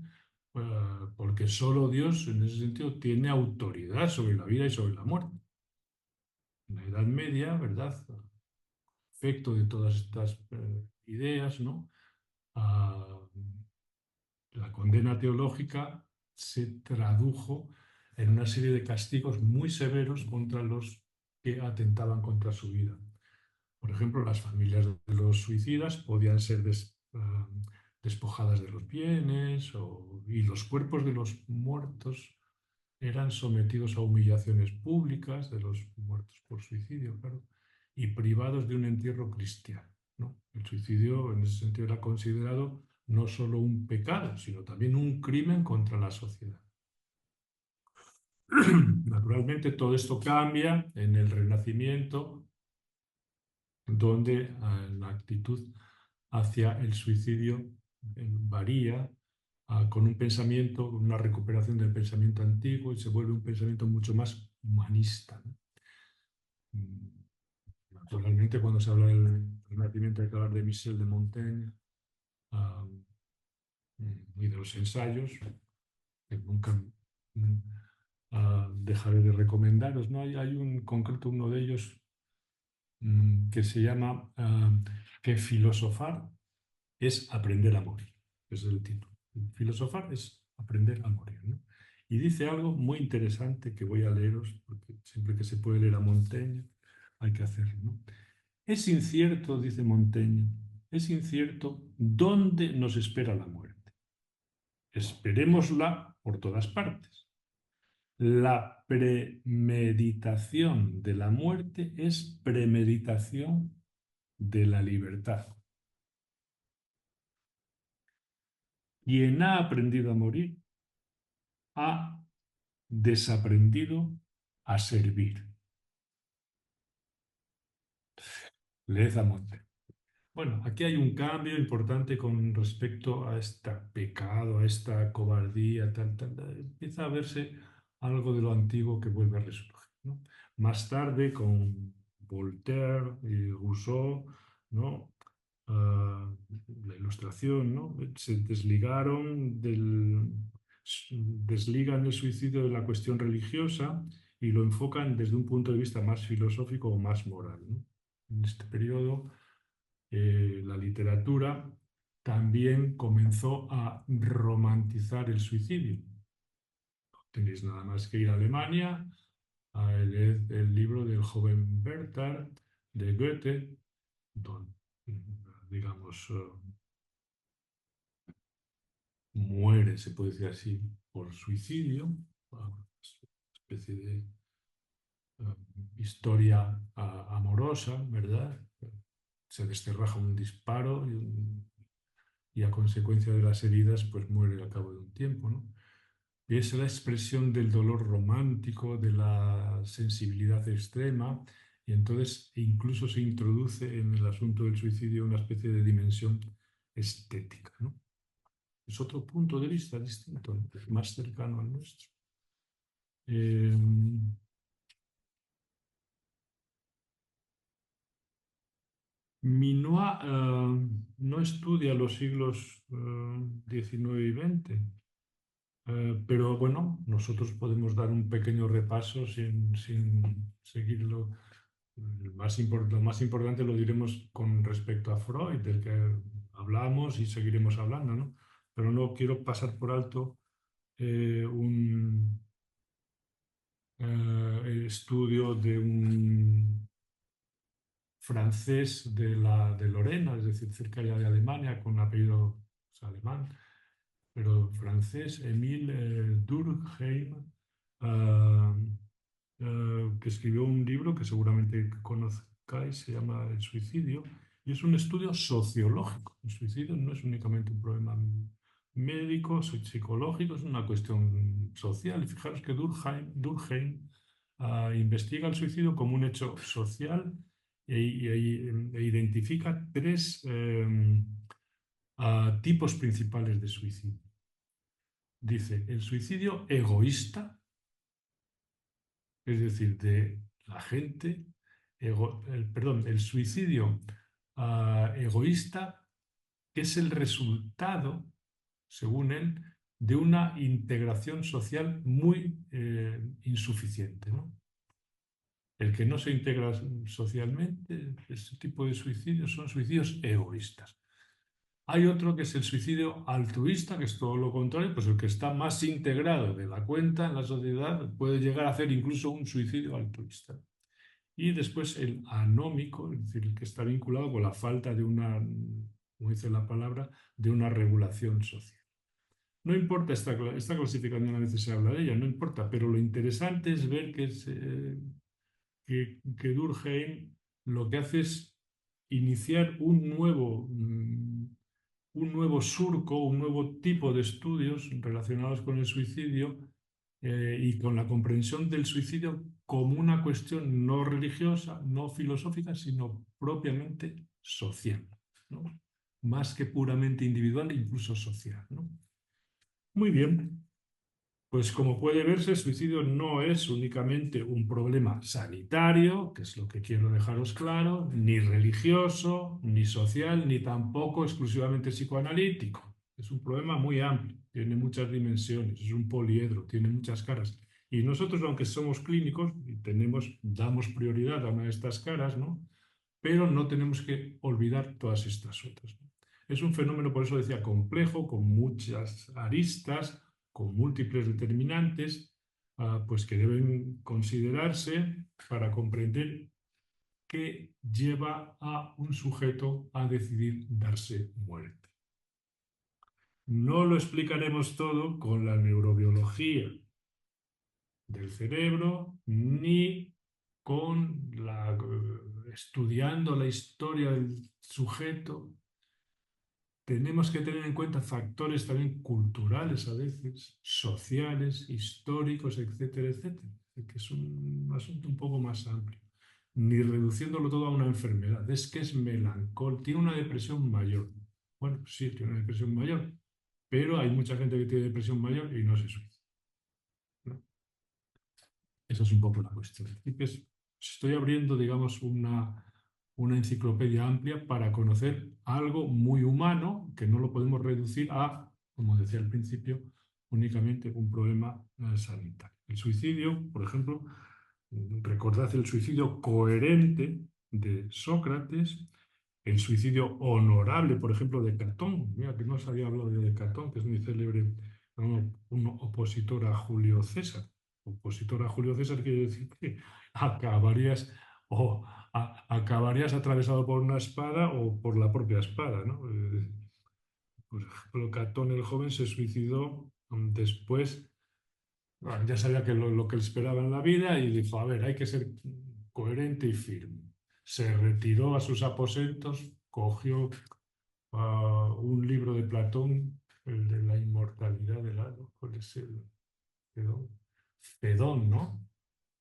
Porque solo Dios, en ese sentido, tiene autoridad sobre la vida y sobre la muerte. En la Edad Media, ¿verdad? efecto de todas estas ideas, ¿no? La condena teológica se tradujo en una serie de castigos muy severos contra los que atentaban contra su vida. Por ejemplo, las familias de los suicidas podían ser despojadas de los bienes y los cuerpos de los muertos eran sometidos a humillaciones públicas de los muertos por suicidio, claro, y privados de un entierro cristiano, ¿no? El suicidio en ese sentido era considerado no solo un pecado, sino también un crimen contra la sociedad. Naturalmente todo esto cambia en el Renacimiento, donde la actitud hacia el suicidio varía con un pensamiento, una recuperación del pensamiento antiguo y se vuelve un pensamiento mucho más humanista, ¿no? Naturalmente, cuando se habla del Renacimiento hay que hablar de Michel de Montaigne y de los ensayos, que nunca dejaré de recomendaros, ¿no? Hay un concreto, uno de ellos, que se llama que filosofar es aprender a morir. Ese es el título. Filosofar es aprender a morir, ¿no? Y dice algo muy interesante que voy a leeros, porque siempre que se puede leer a Montaigne hay que hacerlo, ¿no? Es incierto, dice Montaigne, es incierto dónde nos espera la muerte. Esperémosla por todas partes. La premeditación de la muerte es premeditación de la libertad. Quien ha aprendido a morir ha desaprendido a servir. Leed a Montaigne. Bueno, aquí hay un cambio importante con respecto a este pecado, a esta cobardía, empieza a verse algo de lo antiguo que vuelve a resurgir, ¿no? Más tarde, con Voltaire y Rousseau, ¿no? La Ilustración, ¿no? Se desligan el suicidio de la cuestión religiosa y lo enfocan desde un punto de vista más filosófico o más moral, ¿no? En este periodo, la literatura también comenzó a romantizar el suicidio. No tenéis nada más que ir a Alemania a leer el libro del joven Bertolt de Goethe, donde, digamos, muere, se puede decir así, por suicidio, una especie de historia amorosa, ¿verdad? Se desterraja un disparo y a consecuencia de las heridas, pues muere al cabo de un tiempo, ¿no? Y es la expresión del dolor romántico, de la sensibilidad extrema, y entonces incluso se introduce en el asunto del suicidio una especie de dimensión estética, ¿no? Es otro punto de vista distinto, ¿no? Más cercano al nuestro. Minois no estudia los siglos XIX y XX, pero bueno, nosotros podemos dar un pequeño repaso sin seguirlo. Lo más importante lo diremos con respecto a Freud, del que hablamos y seguiremos hablando, ¿no? Pero no quiero pasar por alto un estudio de un francés de Lorena, es decir, cerca ya de Alemania, con apellido, pues, alemán, pero francés, Émile Durkheim, ah, que escribió un libro que seguramente conozcáis, se llama El suicidio, y es un estudio sociológico. El suicidio no es únicamente un problema médico, psicológico, es una cuestión social. Y fijaros que Durkheim investiga el suicidio como un hecho social e identifica tres tipos principales de suicidio. Dice, el suicidio egoísta, es decir, de la gente, el suicidio egoísta, que es el resultado, según él, de una integración social muy insuficiente, ¿no? El que no se integra socialmente, este tipo de suicidios son suicidios egoístas. Hay otro que es el suicidio altruista, que es todo lo contrario, pues el que está más integrado de la cuenta en la sociedad puede llegar a hacer incluso un suicidio altruista. Y después el anómico, es decir, el que está vinculado con la falta de una, como dice la palabra, de una regulación social. No importa esta clasificación, a veces se habla de ella, no importa, pero lo interesante es ver que Durkheim lo que hace es iniciar un nuevo surco, un nuevo tipo de estudios relacionados con el suicidio y con la comprensión del suicidio como una cuestión no religiosa, no filosófica, sino propiamente social, ¿no? Más que puramente individual, incluso social, ¿no? Muy bien. Pues como puede verse, el suicidio no es únicamente un problema sanitario, que es lo que quiero dejaros claro, ni religioso, ni social, ni tampoco exclusivamente psicoanalítico. Es un problema muy amplio, tiene muchas dimensiones, es un poliedro, tiene muchas caras. Y nosotros, aunque somos clínicos y damos prioridad a una de estas caras, ¿no? Pero no tenemos que olvidar todas estas otras, ¿no? Es un fenómeno, por eso decía, complejo, con muchas aristas, con múltiples determinantes, pues que deben considerarse para comprender qué lleva a un sujeto a decidir darse muerte. No lo explicaremos todo con la neurobiología del cerebro, ni estudiando la historia del sujeto. Tenemos que tener en cuenta factores también culturales a veces, sociales, históricos, etcétera, etcétera, que es un asunto un poco más amplio. Ni reduciéndolo todo a una enfermedad, es que es melancólico, tiene una depresión mayor. Bueno, pues sí, tiene una depresión mayor, pero hay mucha gente que tiene depresión mayor y no se suicida, ¿no? Esa es un poco la cuestión. Así que estoy abriendo, digamos, una enciclopedia amplia para conocer algo muy humano que no lo podemos reducir a, como decía al principio, únicamente un problema sanitario. El suicidio, por ejemplo, recordad el suicidio coherente de Sócrates, el suicidio honorable, por ejemplo, de Catón. Mira, que no se había hablado de Catón, que es muy célebre, ¿no? Un opositor a Julio César. Opositor a Julio César quiere decir que acabarías, acabarías atravesado por una espada o por la propia espada, ¿no? Por ejemplo, Catón el joven se suicidó después, bueno, ya sabía que lo que le esperaba en la vida y dijo, a ver, hay que ser coherente y firme. Se retiró a sus aposentos, cogió un libro de Platón, el de la inmortalidad del alma, ¿cuál es el? Fedón, Fedón, ¿no?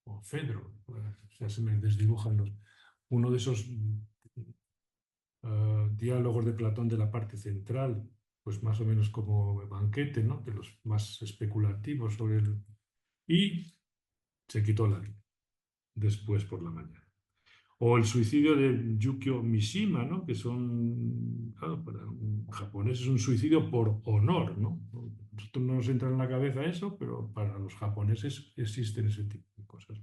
O Fedro, bueno, ya se me desdibujan uno de esos diálogos de Platón de la parte central, pues más o menos como banquete, ¿no? De los más especulativos sobre el... Y se quitó la vida después por la mañana. O el suicidio de Yukio Mishima, ¿no? Que son, claro, para un japonés es un suicidio por honor, ¿no? Nosotros no nos entra en la cabeza eso, pero para los japoneses existen ese tipo de cosas.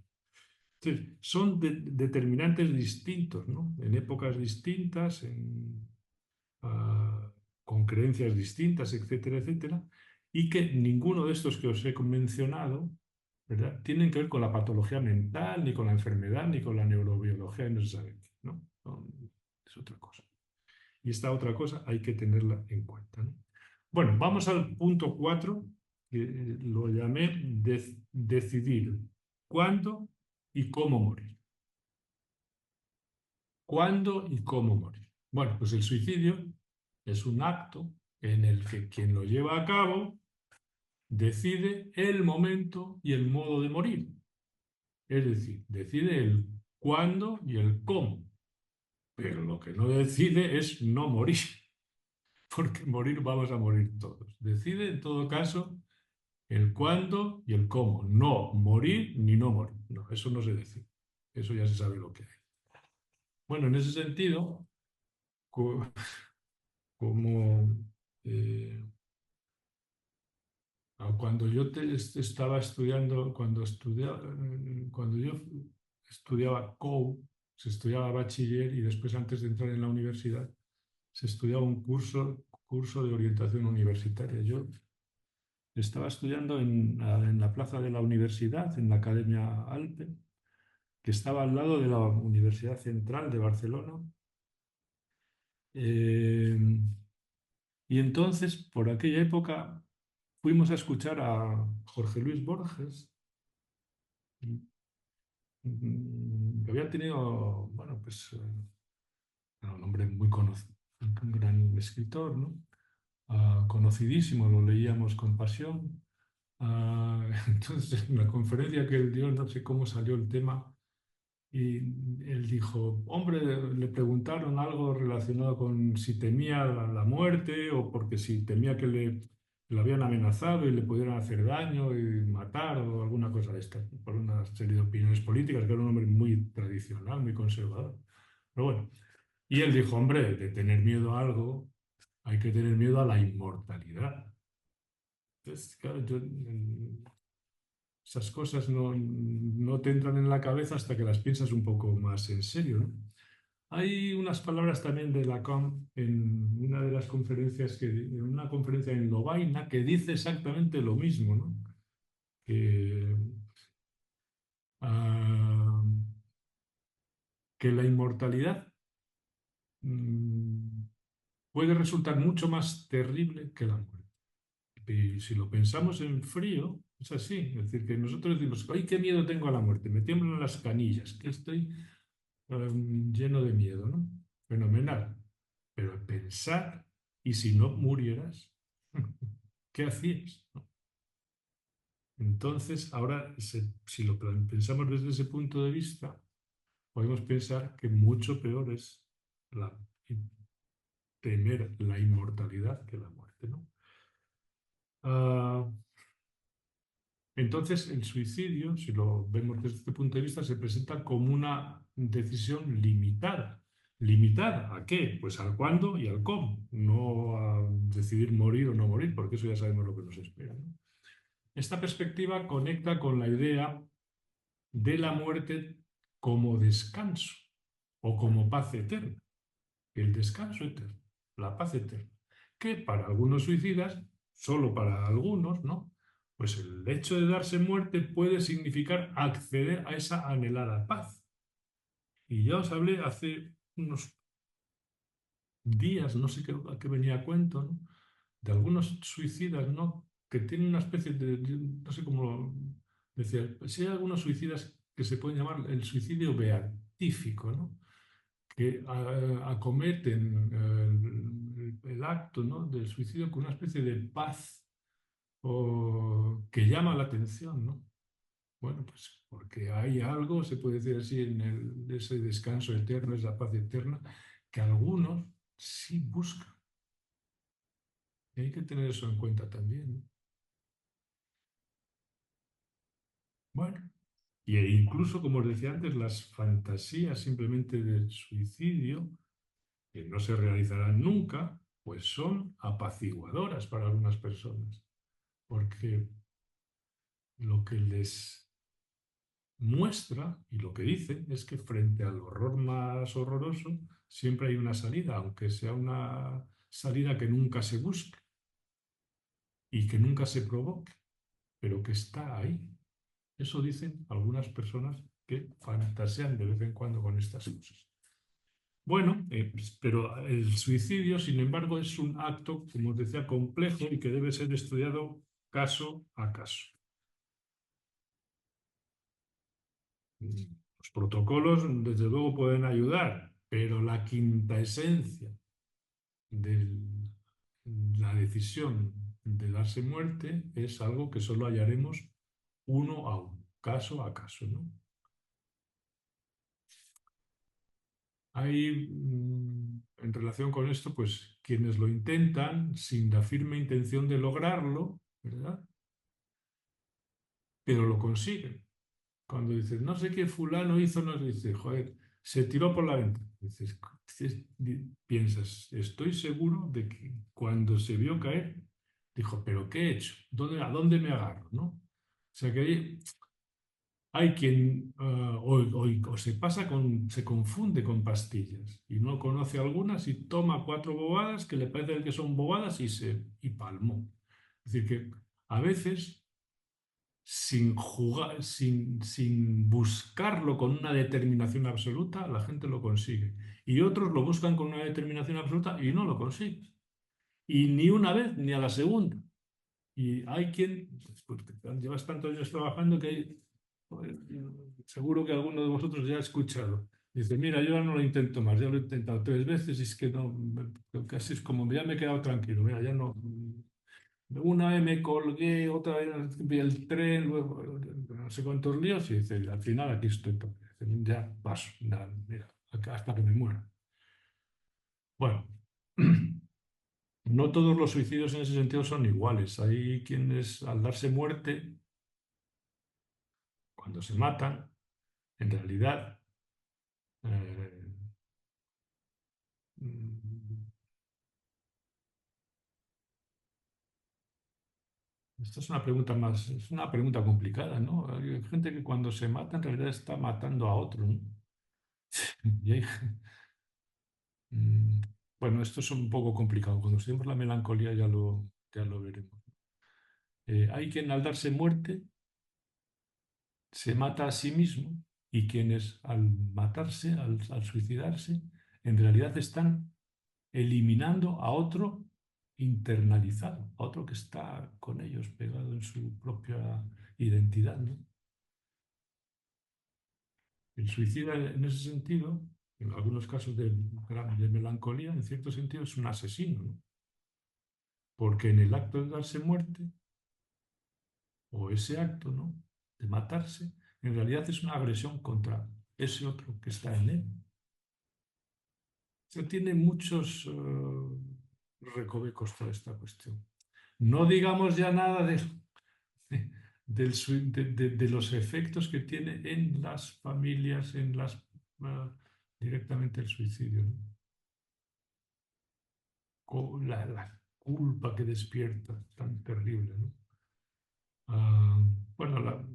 Entonces, son determinantes distintos, ¿no? En épocas distintas, con creencias distintas, etcétera, etcétera, y que ninguno de estos que os he mencionado, ¿verdad?, tienen que ver con la patología mental, ni con la enfermedad, ni con la neurobiología necesariamente, ¿no? Es otra cosa. Y esta otra cosa hay que tenerla en cuenta, ¿no? Bueno, vamos al punto 4, que lo llamé decidir cuándo y cómo morir. ¿Cuándo y cómo morir? Bueno, pues el suicidio es un acto en el que quien lo lleva a cabo decide el momento y el modo de morir. Es decir, decide el cuándo y el cómo. Pero lo que no decide es no morir, porque morir vamos a morir todos. Decide en todo caso el cuándo y el cómo. No morir ni no morir. No, eso no se decide. Eso ya se sabe lo que hay. Bueno, en ese sentido, como cuando yo estaba estudiando, cuando yo estudiaba COU, se estudiaba bachiller y después, antes de entrar en la universidad, se estudiaba un curso de orientación universitaria. Yo estaba estudiando en la plaza de la universidad, en la Academia Alpe, que estaba al lado de la Universidad Central de Barcelona. Eh, y entonces, por aquella época, fuimos a escuchar a Jorge Luis Borges, que había tenido, bueno, pues era un hombre muy conocido, un gran escritor, ¿no? Conocidísimo, lo leíamos con pasión. Entonces, en la conferencia que él dio, no sé cómo salió el tema, y él dijo, hombre, le preguntaron algo relacionado con si temía la muerte o porque si temía que le habían amenazado y le pudieran hacer daño y matar o alguna cosa de esta, por una serie de opiniones políticas, que era un hombre muy tradicional, muy conservador. Pero bueno, y él dijo, hombre, de tener miedo a algo, hay que tener miedo a la inmortalidad. Entonces, claro, esas cosas no te entran en la cabeza hasta que las piensas un poco más en serio, ¿no? Hay unas palabras también de Lacan en una de las conferencias, en una conferencia en Lovaina, que dice exactamente lo mismo, ¿no? Que, ah, que la inmortalidad mm, puede resultar mucho más terrible que la muerte. Y si lo pensamos en frío, es así. Es decir, que nosotros decimos, ¡ay, qué miedo tengo a la muerte! Me tiemblan las canillas, que estoy lleno de miedo, ¿no? Fenomenal. Pero pensar, ¿y si no murieras? ¿Qué hacías? ¿No? Entonces, ahora, si lo pensamos desde ese punto de vista, podemos pensar que mucho peor es la, temer la inmortalidad que la muerte, ¿no? Ah, entonces, el suicidio, si lo vemos desde este punto de vista, se presenta como una decisión limitada. ¿Limitada a qué? Pues al cuándo y al cómo, no a decidir morir o no morir, porque eso ya sabemos lo que nos espera, ¿no? Esta perspectiva conecta con la idea de la muerte como descanso o como paz eterna. El descanso eterno, la paz eterna, que para algunos suicidas, solo para algunos, ¿no? Pues el hecho de darse muerte puede significar acceder a esa anhelada paz. Y ya os hablé hace unos días, no sé a qué venía a cuento, ¿no? De algunos suicidas, ¿no? Que tienen una especie no sé cómo decía, si hay algunos suicidas que se pueden llamar el suicidio beatífico, ¿no? Que acometen el acto, ¿no? Del suicidio con una especie de paz que llama la atención, ¿no? Bueno, pues porque hay algo, se puede decir así, en ese descanso eterno, esa paz eterna, que algunos sí buscan. Y hay que tener eso en cuenta también, ¿no? Bueno, y incluso, como os decía antes, las fantasías simplemente del suicidio, que no se realizarán nunca, pues son apaciguadoras para algunas personas, porque lo que les muestra y lo que dice es que frente al horror más horroroso siempre hay una salida, aunque sea una salida que nunca se busque y que nunca se provoque, pero que está ahí. Eso dicen algunas personas que fantasean de vez en cuando con estas cosas. Bueno, pero el suicidio, sin embargo, es un acto, como os decía, complejo y que debe ser estudiado caso a caso. Los protocolos, desde luego, pueden ayudar, pero la quinta esencia de la decisión de darse muerte es algo que solo hallaremos uno a uno, caso a caso, ¿no? Hay, en relación con esto, pues quienes lo intentan sin la firme intención de lograrlo, ¿verdad? Pero lo consiguen. Cuando dices, no sé qué fulano hizo, no sé, dices, joder, se tiró por la ventana. Piensas, estoy seguro de que cuando se vio caer, dijo, ¿pero qué he hecho? ¿A dónde me agarro? ¿No? O sea que Hay quien o se pasa se confunde con pastillas y no conoce algunas y toma cuatro bobadas que le parece que son bobadas y palmó. Es decir, que a veces sin jugar, sin buscarlo con una determinación absoluta, la gente lo consigue. Y otros lo buscan con una determinación absoluta y no lo consiguen. Y ni una vez ni a la segunda. Y hay quien, pues, llevas tantos años trabajando que hay, pues, seguro que alguno de vosotros ya ha escuchado. Dice, mira, yo ya no lo intento más, ya lo he intentado tres veces y es que no, casi es como, ya me he quedado tranquilo, mira, ya no. Una vez me colgué, otra vez vi el tren, luego no sé cuántos líos y dice, al final aquí estoy, ya paso, nada, mira, hasta que me muera. Bueno, no todos los suicidios en ese sentido son iguales. Hay quienes al darse muerte, cuando se matan, en realidad, eh, mm, esta es una pregunta más, es una pregunta complicada, ¿no? Hay gente que cuando se mata en realidad está matando a otro, ¿no? Y hay, mm, bueno, esto es un poco complicado. Cuando estudiemos la melancolía ya lo veremos. Hay quien al darse muerte se mata a sí mismo y quienes al matarse, al suicidarse, en realidad están eliminando a otro internalizado, a otro que está con ellos, pegado en su propia identidad, ¿no? El suicida, en ese sentido, en algunos casos de melancolía, en cierto sentido, es un asesino, ¿no? Porque en el acto de darse muerte, o ese acto, ¿no?, de matarse, en realidad es una agresión contra ese otro que está en él. Se tiene muchos recovecos toda esta cuestión. No digamos ya nada de los efectos que tiene en las familias, ah, directamente el suicidio, ¿no? La culpa que despierta, tan terrible, ¿no? Ah, bueno, la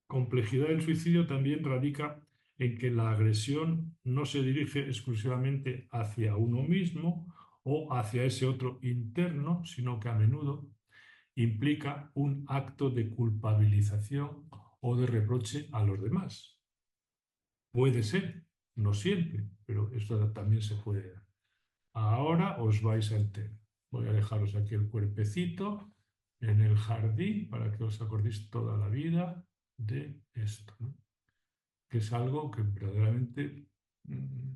complejidad del suicidio también radica en que la agresión no se dirige exclusivamente hacia uno mismo o hacia ese otro interno, sino que a menudo implica un acto de culpabilización o de reproche a los demás. Puede ser, no siempre, pero esto también se puede dar. Ahora os vais a enterar. Voy a dejaros aquí el cuerpecito en el jardín para que os acordéis toda la vida de esto, ¿no? Que es algo que verdaderamente mm,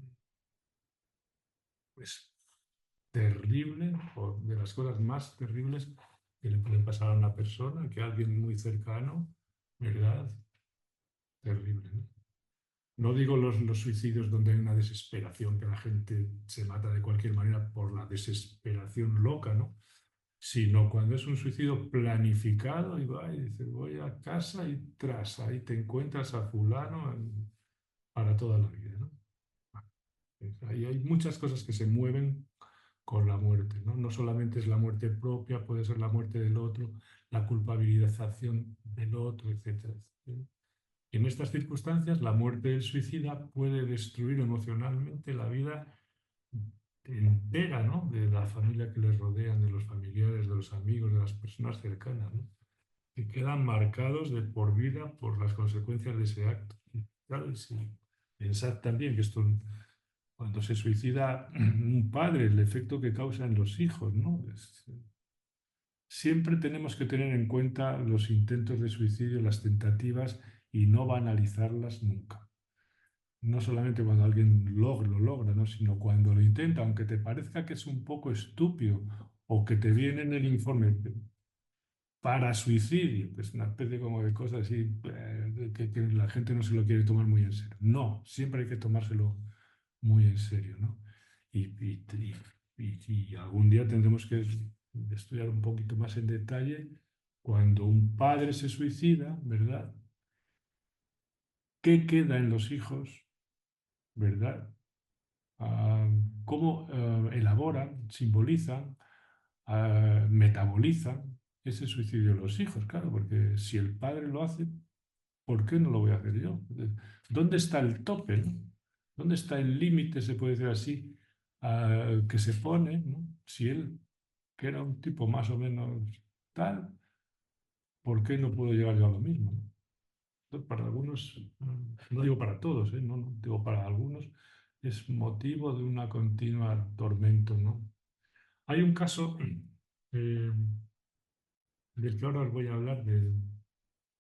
es terrible, o de las cosas más terribles que le pueden pasar a una persona, que a alguien muy cercano, ¿verdad? Terrible, ¿no? No digo los suicidios donde hay una desesperación, que la gente se mata de cualquier manera por la desesperación loca, ¿no? Sino cuando es un suicidio planificado y va y dice, voy a casa y tras ahí te encuentras a fulano para toda la vida, ¿no? Ahí hay muchas cosas que se mueven con la muerte, ¿no? No solamente es la muerte propia, puede ser la muerte del otro, la culpabilización del otro, etcétera, etcétera. En estas circunstancias, la muerte del suicida puede destruir emocionalmente la vida entera, ¿no?, de la familia que les rodean, de los familiares, de los amigos, de las personas cercanas, ¿no?, que quedan marcados de por vida por las consecuencias de ese acto. Y, claro, sí, pensad también que esto, cuando se suicida un padre, el efecto que causa en los hijos, ¿no? Siempre tenemos que tener en cuenta los intentos de suicidio, las tentativas y no banalizarlas nunca. No solamente cuando alguien lo logra, ¿no?, sino cuando lo intenta, aunque te parezca que es un poco estúpido o que te viene en el informe para suicidio, pues una especie como de cosas así, que la gente no se lo quiere tomar muy en serio. No, siempre hay que tomárselo muy en serio, ¿no? Y, y, y algún día tendremos que estudiar un poquito más en detalle cuando un padre se suicida, ¿verdad? ¿Qué queda en los hijos, ¿verdad? Ah, cómo elaboran, simbolizan, metabolizan ese suicidio de los hijos, claro, porque si el padre lo hace, ¿por qué no lo voy a hacer yo? ¿Dónde está el tope, ¿no? ¿Dónde está el límite, se puede decir así, que se pone, ¿no? Si él, que era un tipo más o menos tal, ¿por qué no puedo llegar yo a lo mismo, ¿no? Entonces, para algunos, no digo para todos, ¿eh? No, no, digo para algunos, es motivo de una continua tormento, ¿no? Hay un caso eh, del que ahora os voy a hablar,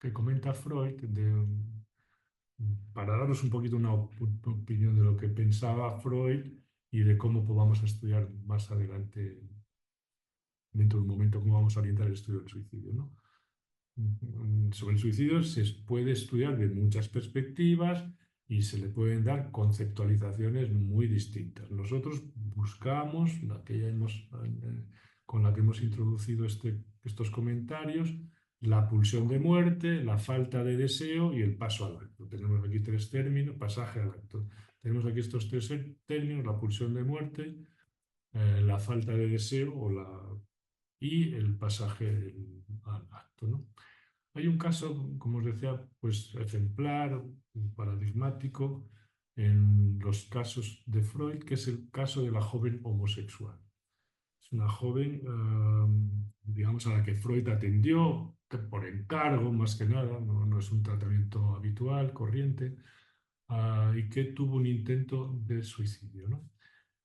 que comenta Freud, para daros un poquito una opinión de lo que pensaba Freud y de cómo podamos estudiar más adelante, dentro de un momento, cómo vamos a orientar el estudio del suicidio, ¿no? Sobre el suicidio se puede estudiar de muchas perspectivas y se le pueden dar conceptualizaciones muy distintas. Nosotros buscamos, con la que hemos introducido estos comentarios, la pulsión de muerte, la falta de deseo y el paso al acto. Tenemos aquí tres términos: pasaje al acto. Tenemos aquí estos tres términos: la pulsión de muerte, la falta de deseo y el pasaje al acto, ¿no? Hay un caso, como os decía, pues ejemplar, paradigmático en los casos de Freud, que es el caso de la joven homosexual. Es una joven, digamos, a la que Freud atendió por encargo, más que nada, no es un tratamiento habitual, corriente, y que tuvo un intento de suicidio, ¿no?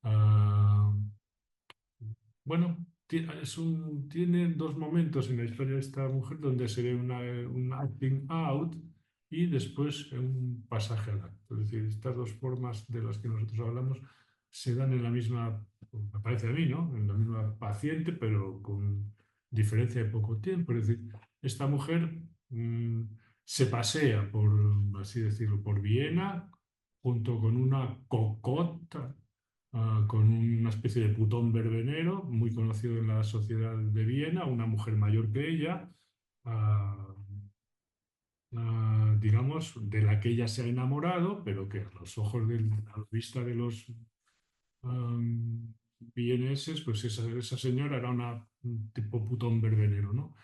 Ah, bueno, tiene dos momentos en la historia de esta mujer donde se ve un acting out y después un pasaje al acto. Es decir, estas dos formas de las que nosotros hablamos se dan en la misma, me parece a mí, ¿no? En la misma paciente, pero con diferencia de poco tiempo. Es decir, esta mujer se pasea por, así decirlo, por Viena junto con una cocota, con una especie de putón verbenero, muy conocido en la sociedad de Viena, una mujer mayor que ella, ah, digamos, de la que ella se ha enamorado, pero que a los ojos, a la vista de los vieneses, pues esa señora era un tipo putón verbenero, ¿no?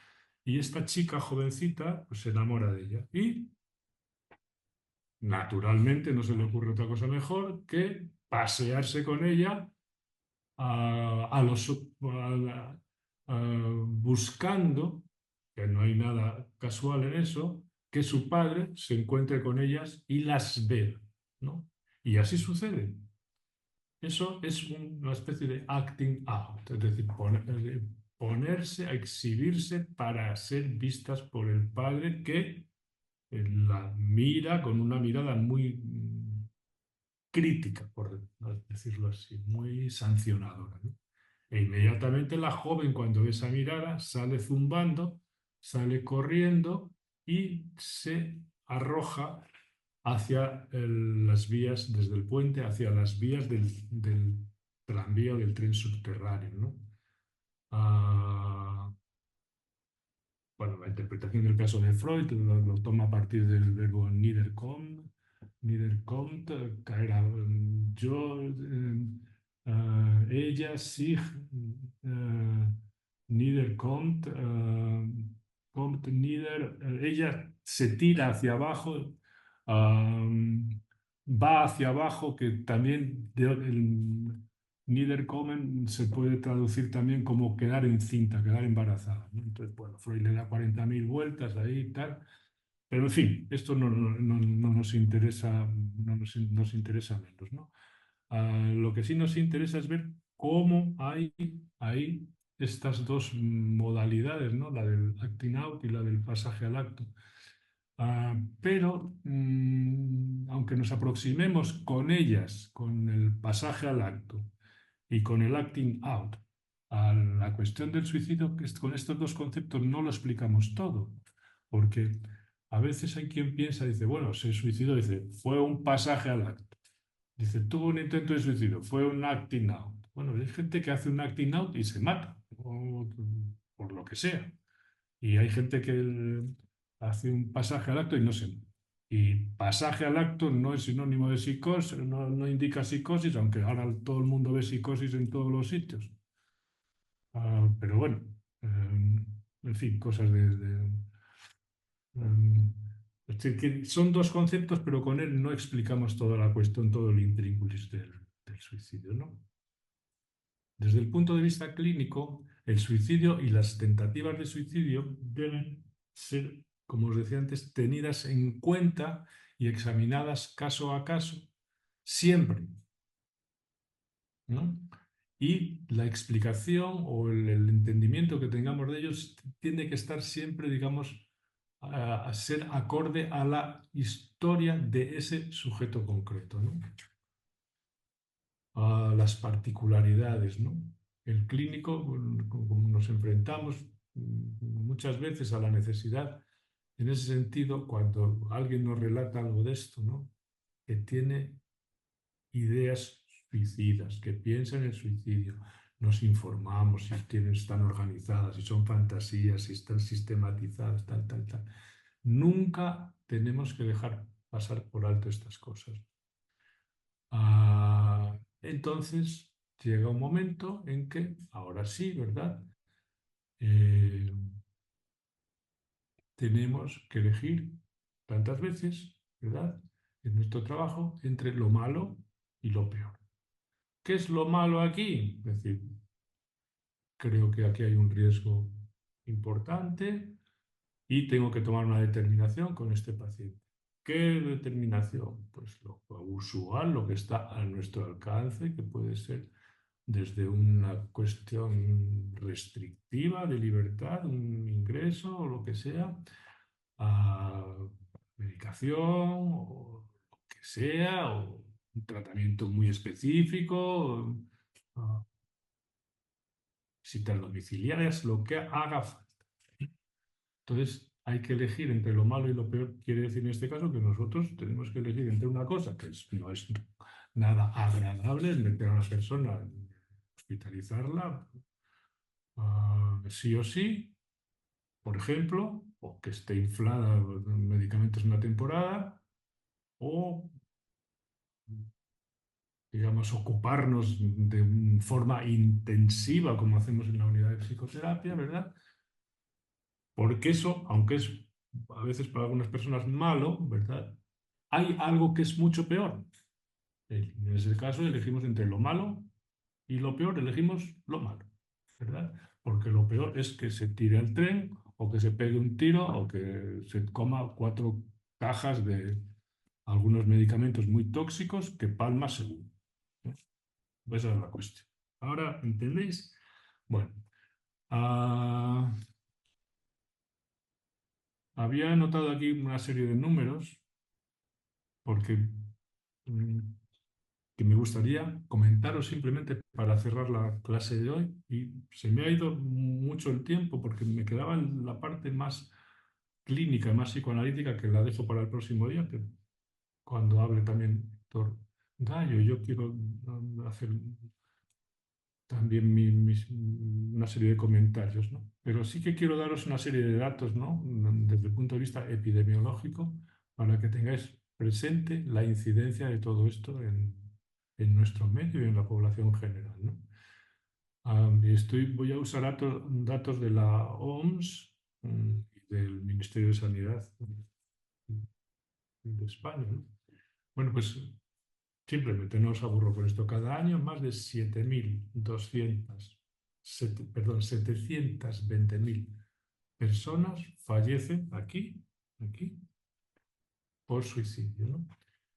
Y esta chica jovencita, pues se enamora de ella. Y naturalmente no se le ocurre otra cosa mejor que pasearse con ella a los, buscando, que no hay nada casual en eso, que su padre se encuentre con ellas y las vea, ¿no? Y así sucede. Eso es una especie de acting out, es decir, ponerse a exhibirse para ser vistas por el padre, que la mira con una mirada muy crítica, por decirlo así, muy sancionadora, ¿no? E inmediatamente la joven, cuando ve esa mirada, sale zumbando, sale corriendo y se arroja hacia las vías, desde el puente, hacia las vías del tranvía o del tren subterráneo, ¿no? Ah, bueno, la interpretación del caso de Freud lo toma a partir del verbo niederkommen, niederkommt, caer a, yo, ella, sich, niederkommt, kommt nieder, ella se tira hacia abajo, va hacia abajo, que también el Niederkommen se puede traducir también como quedar encinta, quedar embarazada, ¿no? Entonces, bueno, Freud le da 40.000 vueltas ahí y tal. Pero en fin, esto no nos interesa, nos interesa menos, ¿no? Lo que sí nos interesa es ver cómo hay ahí estas dos modalidades, ¿no? La del acting out y la del pasaje al acto. Pero aunque nos aproximemos con ellas, con el pasaje al acto y con el acting out, a la cuestión del suicidio, con estos dos conceptos no lo explicamos todo, porque a veces hay quien piensa, dice, bueno, se suicidó, dice, fue un pasaje al acto. Dice, tuvo un intento de suicidio, fue un acting out. Bueno, hay gente que hace un acting out y se mata, o por lo que sea. Y hay gente que hace un pasaje al acto y no se mata. Y pasaje al acto no es sinónimo de psicosis, no indica psicosis, aunque ahora todo el mundo ve psicosis en todos los sitios. Pero bueno, en fin, cosas Es decir, que son dos conceptos, pero con él no explicamos toda la cuestión, todo el intríngulis del suicidio, ¿no? Desde el punto de vista clínico, el suicidio y las tentativas de suicidio deben ser, como os decía antes, tenidas en cuenta y examinadas caso a caso, siempre, ¿no? Y la explicación o el entendimiento que tengamos de ellos tiene que estar siempre, digamos, a ser acorde a la historia de ese sujeto concreto, ¿no? A las particularidades, ¿no? El clínico, como nos enfrentamos muchas veces a la necesidad, en ese sentido, cuando alguien nos relata algo de esto, ¿no? Que tiene ideas suicidas, que piensa en el suicidio, nos informamos si tienen, están organizadas, si son fantasías, si están sistematizadas, tal, tal, tal. Nunca tenemos que dejar pasar por alto estas cosas. Entonces llega un momento en que, ahora sí, ¿verdad? Eh, tenemos que elegir tantas veces, ¿verdad? En nuestro trabajo entre lo malo y lo peor. ¿Qué es lo malo aquí? Es decir, creo que aquí hay un riesgo importante y tengo que tomar una determinación con este paciente. ¿Qué determinación? Pues lo usual, lo que está a nuestro alcance, que puede ser desde una cuestión restrictiva de libertad, un ingreso o lo que sea, a medicación o lo que sea, o un tratamiento muy específico, a visitas domiciliarias, lo que haga falta. Entonces, hay que elegir entre lo malo y lo peor. Quiere decir en este caso que nosotros tenemos que elegir entre una cosa que no es nada agradable, es meter a una persona, hospitalizarla, sí o sí, por ejemplo, o que esté inflada en medicamentos en una temporada, o, digamos, ocuparnos de forma intensiva, como hacemos en la unidad de psicoterapia, ¿verdad? Porque eso, aunque es a veces para algunas personas malo, ¿verdad? Hay algo que es mucho peor. En ese caso elegimos entre lo malo y lo peor, elegimos lo malo, ¿verdad? Porque lo peor es que se tire el tren o que se pegue un tiro o que se coma 4 cajas de algunos medicamentos muy tóxicos que palma seguro, ¿eh? Esa es la cuestión. Ahora, ¿entendéis? Bueno, ah, había anotado aquí una serie de números porque mm, que me gustaría comentaros simplemente para cerrar la clase de hoy. Y se me ha ido mucho el tiempo porque me quedaba en la parte más clínica, más psicoanalítica, que la dejo para el próximo día, que cuando hable también doctor Gallo, yo quiero hacer también una serie de comentarios, ¿no? Pero sí que quiero daros una serie de datos, ¿no? Desde el punto de vista epidemiológico, para que tengáis presente la incidencia de todo esto en nuestro medio y en la población general, ¿no? Voy a usar datos de la OMS y del Ministerio de Sanidad de España, ¿no? Bueno, pues simplemente no os aburro con esto. Cada año más de 720.000 personas fallecen aquí, por suicidio, ¿no?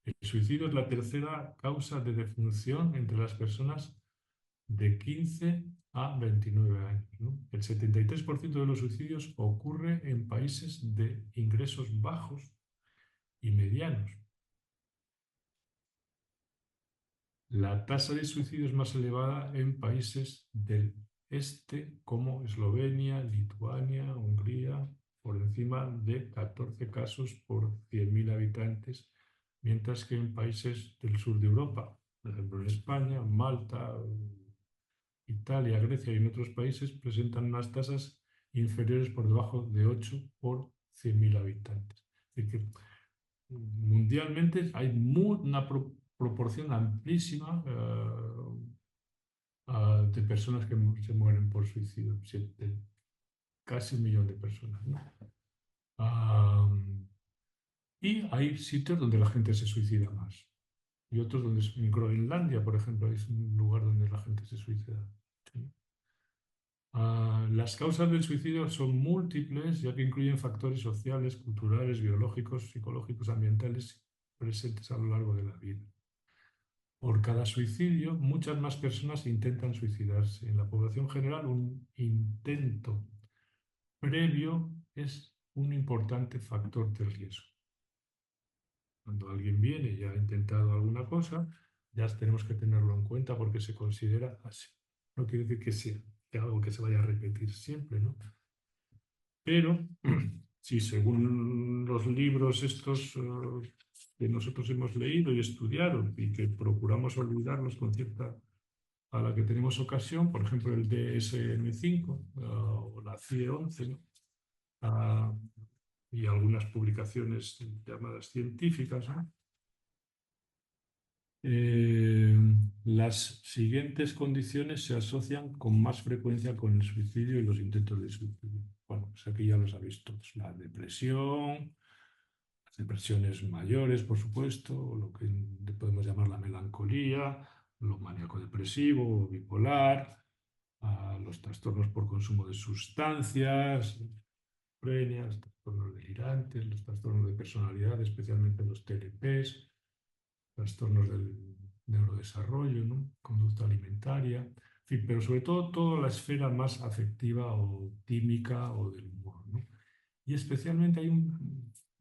El suicidio es la tercera causa de defunción entre las personas de 15 a 29 años, ¿no? El 73% de los suicidios ocurre en países de ingresos bajos y medianos. La tasa de suicidio es más elevada en países del este como Eslovenia, Lituania, Hungría, por encima de 14 casos por 100.000 habitantes, mientras que en países del sur de Europa, por ejemplo en España, Malta, Italia, Grecia y en otros países, presentan unas tasas inferiores por debajo de 8 por 100.000 habitantes. Es decir, que mundialmente hay una proporción amplísima de personas que se mueren por suicidio, casi 1 millón de personas, ¿no? Ah, Y hay sitios donde la gente se suicida más. Y otros donde, en Groenlandia, por ejemplo, es un lugar donde la gente se suicida. Sí. Las causas del suicidio son múltiples, ya que incluyen factores sociales, culturales, biológicos, psicológicos, ambientales presentes a lo largo de la vida. Por cada suicidio, muchas más personas intentan suicidarse. En la población general, un intento previo es un importante factor de riesgo. Cuando alguien viene y ha intentado alguna cosa, ya tenemos que tenerlo en cuenta porque se considera así. No quiere decir que sea que algo que se vaya a repetir siempre, ¿no? Pero si según los libros estos que nosotros hemos leído y estudiado y que procuramos olvidarlos con cierta a la que tenemos ocasión, por ejemplo el DSM-5 o la CIE-11, ¿no? Ah, y algunas publicaciones llamadas científicas, ¿no? Eh, las siguientes condiciones se asocian con más frecuencia con el suicidio y los intentos de suicidio. Bueno, pues aquí ya los habéis todos. La depresión, las depresiones mayores, por supuesto, o lo que podemos llamar la melancolía, lo maníaco-depresivo o bipolar, los trastornos por consumo de sustancias, esquizofrenias, trastornos delirantes, los trastornos de personalidad, especialmente los TLPs, trastornos del neurodesarrollo, ¿no? Conducta alimentaria, en fin, pero sobre todo toda la esfera más afectiva o química o del humor, ¿no? Y especialmente hay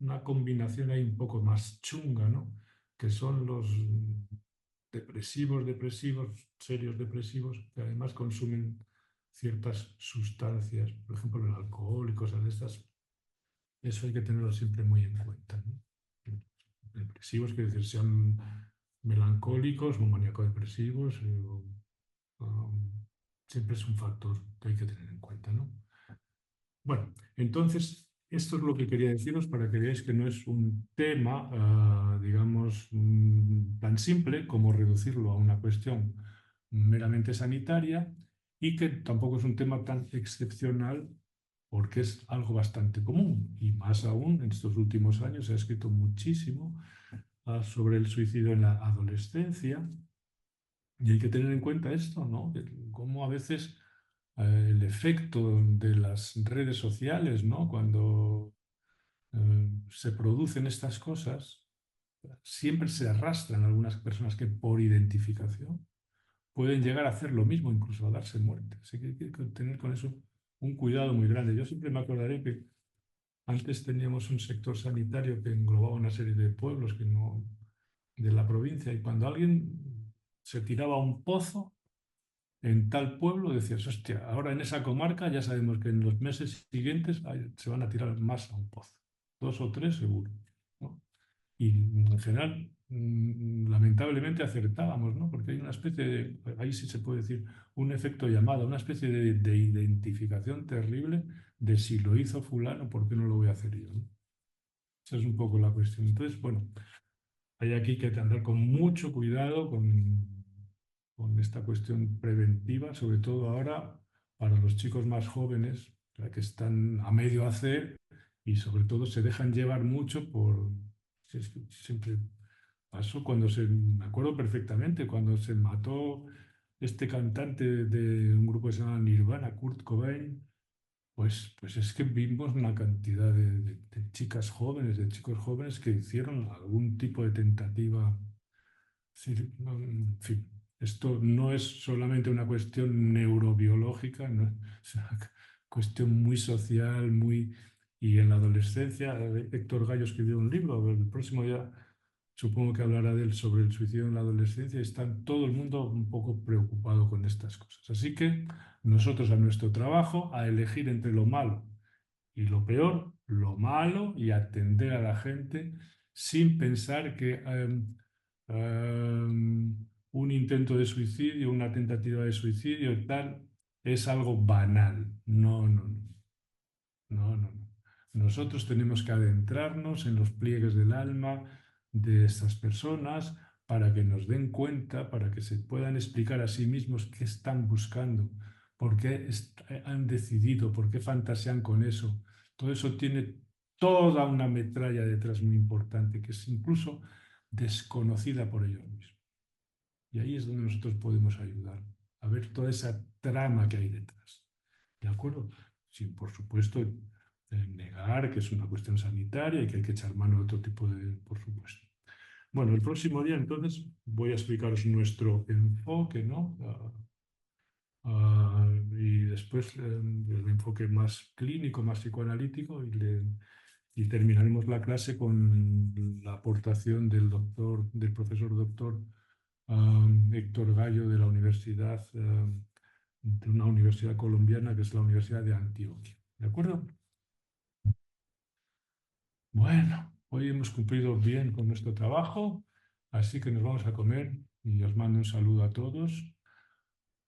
una combinación ahí un poco más chunga, ¿no? Que son los depresivos, serios depresivos, que además consumen ciertas sustancias, por ejemplo el alcohol y cosas de estas. Eso hay que tenerlo siempre muy en cuenta, ¿no? Depresivos, quiere decir, sean melancólicos o maníaco-depresivos, siempre es un factor que hay que tener en cuenta, ¿no? Bueno, entonces, esto es lo que quería deciros para que veáis que no es un tema, digamos, tan simple como reducirlo a una cuestión meramente sanitaria y que tampoco es un tema tan excepcional porque es algo bastante común y más aún en estos últimos años se ha escrito muchísimo sobre el suicidio en la adolescencia y hay que tener en cuenta esto, ¿no? Cómo a veces el efecto de las redes sociales, ¿no? Cuando se producen estas cosas, siempre se arrastran algunas personas que por identificación pueden llegar a hacer lo mismo, incluso a darse muerte. Así que hay que tener con eso un cuidado muy grande. Yo siempre me acordaré que antes teníamos un sector sanitario que englobaba una serie de pueblos que no, de la provincia y cuando alguien se tiraba a un pozo en tal pueblo, decías, hostia, ahora en esa comarca ya sabemos que en los meses siguientes se van a tirar más a un pozo, dos o tres seguro, ¿no? Y en general, lamentablemente acertábamos, ¿no? Porque hay una especie de, ahí sí se puede decir, un efecto llamada, una especie de identificación terrible de si lo hizo fulano, ¿por qué no lo voy a hacer yo? ¿No? Esa es un poco la cuestión. Entonces, bueno, hay aquí que andar con mucho cuidado con esta cuestión preventiva, sobre todo ahora para los chicos más jóvenes, que están a medio hacer y sobre todo se dejan llevar mucho por... Es que siempre pasó cuando se... Me acuerdo perfectamente, cuando se mató este cantante de un grupo que se llama Nirvana, Kurt Cobain, pues es que vimos una cantidad de chicas jóvenes, de chicos jóvenes que hicieron algún tipo de tentativa. Sí, no, en fin, esto no es solamente una cuestión neurobiológica, no, es una cuestión muy social, muy... Y en la adolescencia, Héctor Gallo escribió un libro, el próximo día supongo que hablará de él sobre el suicidio en la adolescencia y está todo el mundo un poco preocupado con estas cosas. Así que nosotros a nuestro trabajo, a elegir entre lo malo y lo peor, lo malo y atender a la gente sin pensar que un intento de suicidio, una tentativa de suicidio y tal, es algo banal. No, no, no, no, no, no. Nosotros tenemos que adentrarnos en los pliegues del alma de estas personas para que nos den cuenta, para que se puedan explicar a sí mismos qué están buscando, por qué han decidido, por qué fantasean con eso. Todo eso tiene toda una metralla detrás muy importante, que es incluso desconocida por ellos mismos. Y ahí es donde nosotros podemos ayudar a ver toda esa trama que hay detrás. ¿De acuerdo? Sin, por supuesto, negar que es una cuestión sanitaria y que hay que echar mano de otro tipo de, por supuesto. Bueno, el próximo día entonces voy a explicaros nuestro enfoque, ¿no? Y después el enfoque más clínico, más psicoanalítico, y terminaremos la clase con la aportación del doctor, del profesor doctor Héctor Gallo de la universidad, de una universidad colombiana que es la Universidad de Antioquia. ¿De acuerdo? Bueno, hoy hemos cumplido bien con nuestro trabajo, así que nos vamos a comer y os mando un saludo a todos.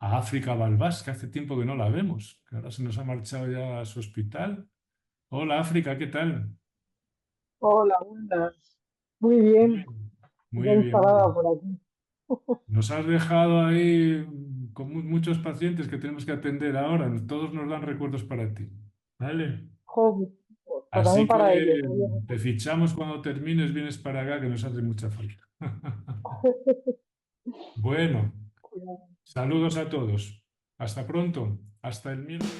A África Balbás, que hace tiempo que no la vemos, que ahora se nos ha marchado ya a su hospital. Hola África, ¿qué tal? Hola, buenas. Muy bien, Bien. ya Muy bien, muy instalada bien. por aquí. Nos has dejado ahí con muchos pacientes que tenemos que atender ahora. Todos nos dan recuerdos para ti. ¿Vale? Joder, pues también Así para ellos. que te fichamos cuando termines, vienes para acá, que nos hace mucha falta. Bueno, saludos a todos. Hasta pronto. Hasta el miércoles.